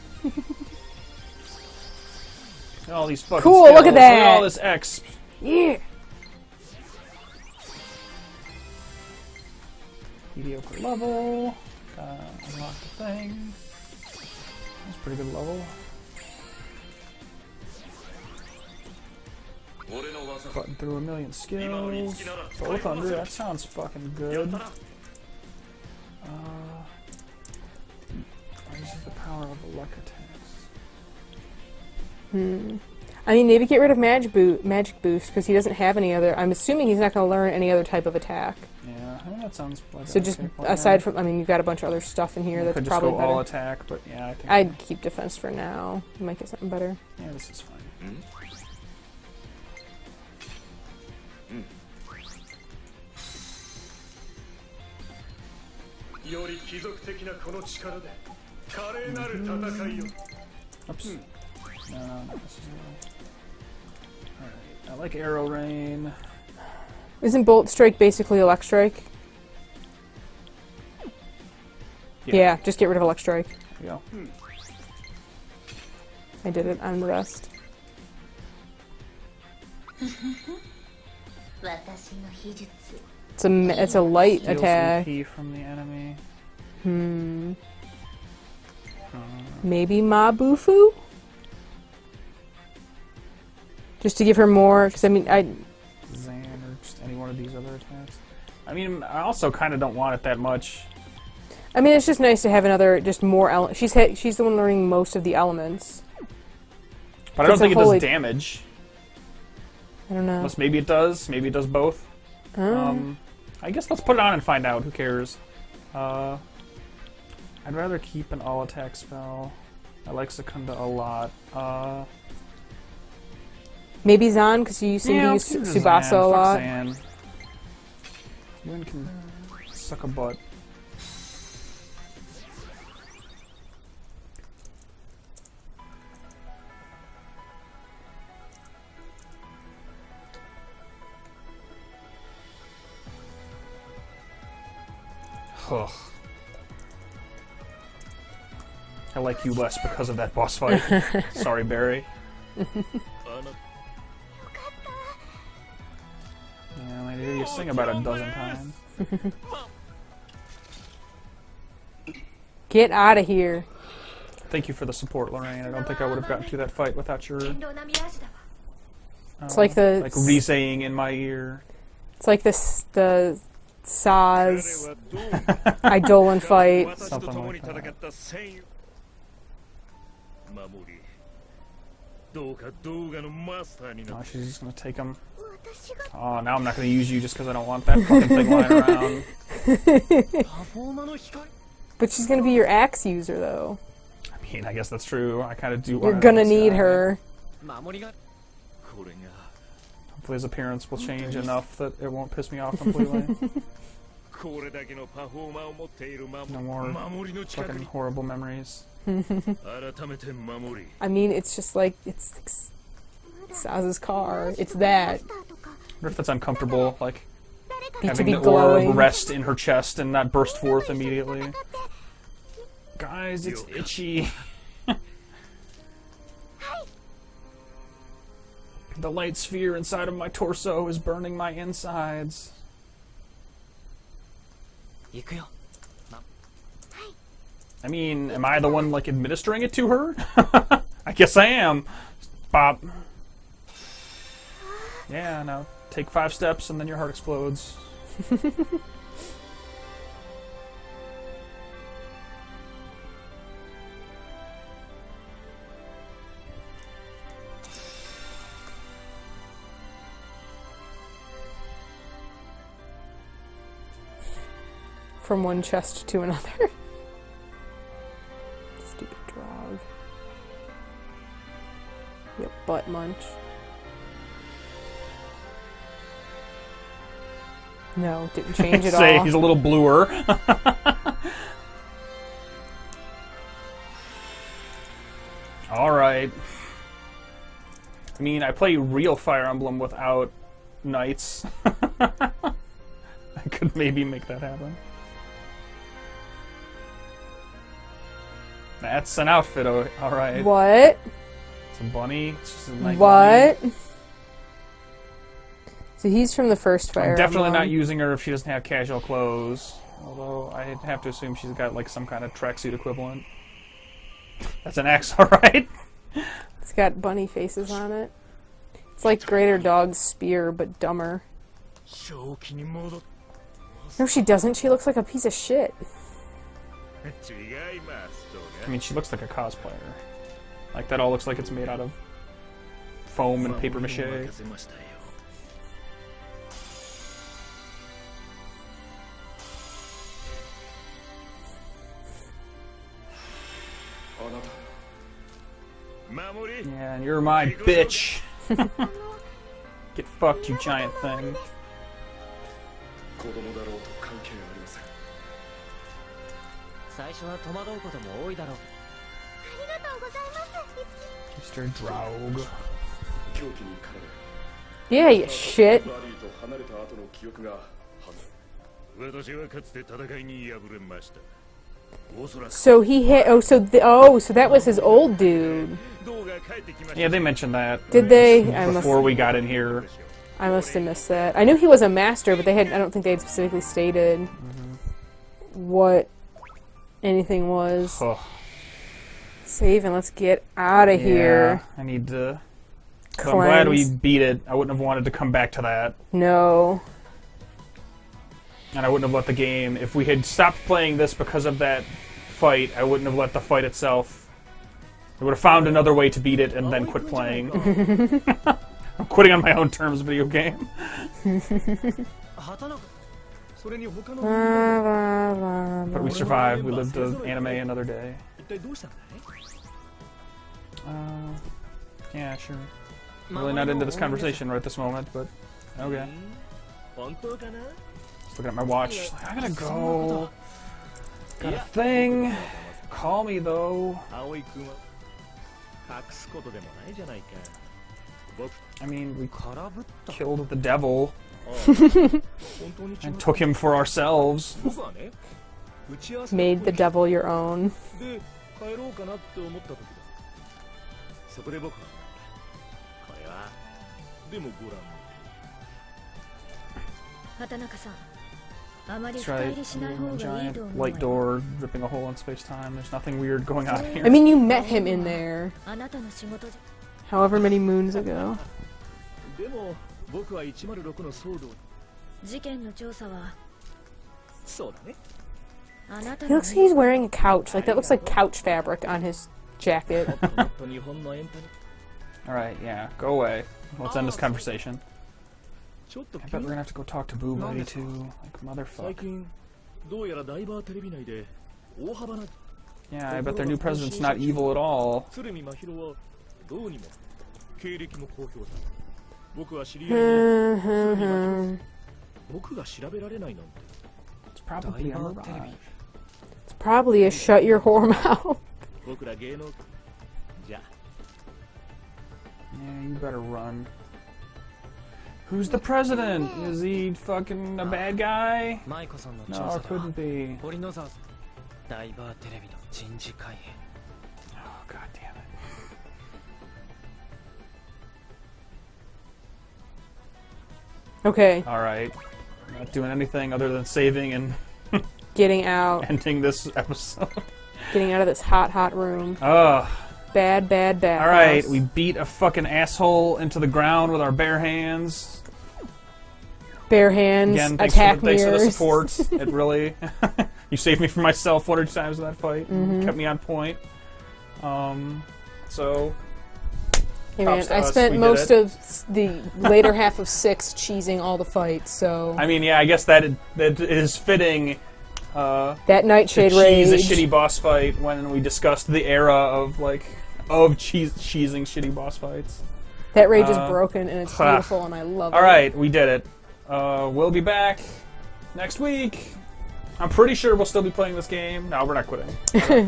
All these fucking Cool, look at skills. that. Look at all this X. Yeah! Mediocre level. Unlock the thing. That's a pretty good level. Button through a million skills. Both under. That sounds fucking good. This is the power of the luck attacks. I mean, maybe get rid of magic boost, because he doesn't have any other... I'm assuming he's not going to learn any other type of attack. Yeah, I mean that sounds like So an just, okay plan. aside from... I mean, you've got a bunch of other stuff in here You that's could just probably go better. all attack, but yeah, I think I'd keep defense for now. You might get something better. yeah, this is fine. より貴族的なこの力で華麗なる戦いを Oops. No, not necessarily. Alright, I like Arrow Rain. Isn't Bolt Strike basically Elect Strike? Yeah, just get rid of Elect Strike. There you go. I did it. I'm the best. 私の秘術。 It's a light Steals attack. EP from the enemy. Maybe Mabufu? Just to give her more, because I mean, Zan or just any one of these other attacks. I mean, I also kind of don't want it that much. it's just nice to have another, just more she's the one learning most of the elements. But I don't It's a think it holy- does damage. I don't know. Unless maybe it does. Maybe it does both. I guess let's put it on and find out. Who cares? I'd rather keep an all-attack spell. I like Secunda a lot. Maybe Zan, because you seem to Yeah, use let's use Tsubasa Zan. a Fuck lot. Zan. Yuen can suck a butt. Ugh. I like you less because of that boss fight. Sorry, Barry. Yeah, I hear you sing about a dozen times. Get out of here. Thank you for the support, Lorraine. I don't think I would have gotten to that fight without your It's like the like re-saying in my ear. It's like this the Saz Eidolon fight. Something like that. Oh, she's just gonna take him. Oh, now I'm not gonna use you just because I don't want that fucking thing lying around. But she's gonna be your axe user, though. I mean, I guess that's true. I kind of do. You're gonna need her. Hopefully his appearance will change enough that it won't piss me off completely. No more fucking horrible memories. I mean, it's just like, it's Saz's car. It's that. I wonder if that's uncomfortable, like having be the glowing. orb rest in her chest and not burst forth immediately. Guys, it's itchy. The light sphere inside of my torso is burning my insides. I mean, am I the one, like, administering it to her? I guess I am. Bop. Yeah, now take 5 steps and then your heart explodes. From one chest to another. Stupid drog. Yep, butt munch. No, didn't change at Say all. he's a little bluer. Alright. I mean, I play real Fire Emblem without knights. I could maybe make that happen. That's an outfit, alright. What? It's a bunny. It's just a night What? bunny. So he's from the first Fire I'm definitely Emblem. not using her if she doesn't have casual clothes. Although I'd have to assume she's got like some kind of tracksuit equivalent. That's an axe, alright? It's got bunny faces on it. It's like Greater Dog's spear, but dumber. No, she doesn't. She looks like a piece of shit. I mean, she looks like a cosplayer. Like, that all looks like it's made out of foam and paper mache. Yeah, and you're my bitch. Get fucked, you giant thing. Mr. Draug. Yeah, you shit. So he hit. So that was his old dude. Yeah, they mentioned that. Did they? Before we got in here. I must have missed that. I knew he was a master, but I don't think they had specifically stated what anything was. Ugh. Save and let's get out of here. I need to... So I'm glad we beat it. I wouldn't have wanted to come back to that. No. And I wouldn't have let the game... If we had stopped playing this because of that fight, I wouldn't have let the fight itself... I would have found another way to beat it and then quit playing. I'm quitting on my own terms video game. But we survived. We lived to anime another day. Yeah, sure. Really not into this conversation right this moment, but okay. 本当かな Just looking at my watch. I gotta go. Got a thing. Call me though. 葵君は隠すことでもないじゃないか。僕 I mean, we 空振った killed the devil 本当に違う and took him for ourselves. 僕はね打ち合わせ Made the devil your own. で帰ろうかなって思った時だ。そこで僕はこれはでもご覧畑中さん、あまり That's 深 right. 入りしない方がいい Giant と思うわ light よ。 door ripping a hole in space-time. There's nothing weird going on I here. mean, you met him in there あなたの仕事じ however many moons ago. でも僕は106の騒動事件の調査はそうだね。あなた He の looks like he's wearing a couch. Like, that looks like couch fabric on his jacket. もっと日本のエンタメ Alright, yeah, go away. Let's end this conversation. ちょっと I 気 bet に we're gonna have to go talk to Boo Buddy too. Like, 最 motherfuck. 近どうやらダイバーテレビ内で大幅な Yeah, I bet their new president's not evil at all. 鶴見真宙はどうにも経歴も公表され僕は知り合いに鶴見真宙僕が調べられないなんて It's probably a mirage. It's probably a shut your whore mouth. 僕ら芸能じゃあ Yeah, you better run. Who's the president? Is he fucking a bad guy? 舞子さんの調 No, 査 it では couldn't be. 堀野沢さんダイバーテレビの人事改編 Oh, god damn it. Okay, Alright. Not doing anything other than saving and getting out. ending this episode. Getting out of this hot, hot room. Ugh. Bad, bad, bad. Alright, house. we beat a fucking asshole into the ground with our bare hands. Bare hands, Again, thanks attack for the mirrors. support. It really... you saved me from myself 100 times in that fight. Kept me on point. So... Hey man, props to I us, spent we did most it. of the later half of 6 cheesing all the fights, so... I mean, yeah, I guess that is fitting... that Nightshade to cheese rage. a shitty boss fight when we discussed the era of cheesing shitty boss fights. That rage is broken and it's ha. beautiful and I love it. All right, we did it. We'll be back next week. I'm pretty sure we'll still be playing this game. No, we're not quitting.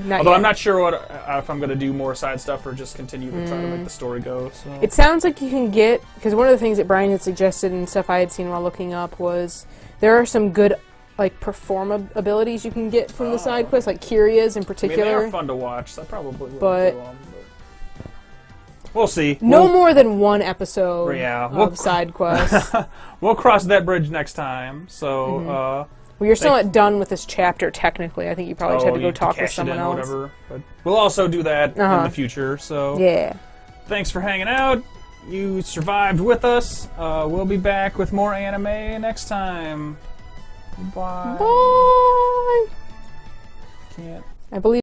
Not Although yet. I'm not sure if I'm going to do more side stuff or just continue to try to make the story go. So. It sounds like you can get... Because one of the things that Brian had suggested and stuff I had seen while looking up was there are some good like perform abilities you can get from the side quests, like Kyria's in I mean, particular. they are fun to watch. So I probably will But- do them. We'll see. No more than one episode Yeah, of we'll- side quests. We'll cross that bridge next time. So, Well, you're still not done with this chapter, technically. I think you probably just had to you go have talk with cash it someone in or else. whatever. But we'll also do that in Uh-huh. the future. So, Yeah. thanks for hanging out. You survived with us. We'll be back with more anime next time. Bye. Bye! Can't. I believe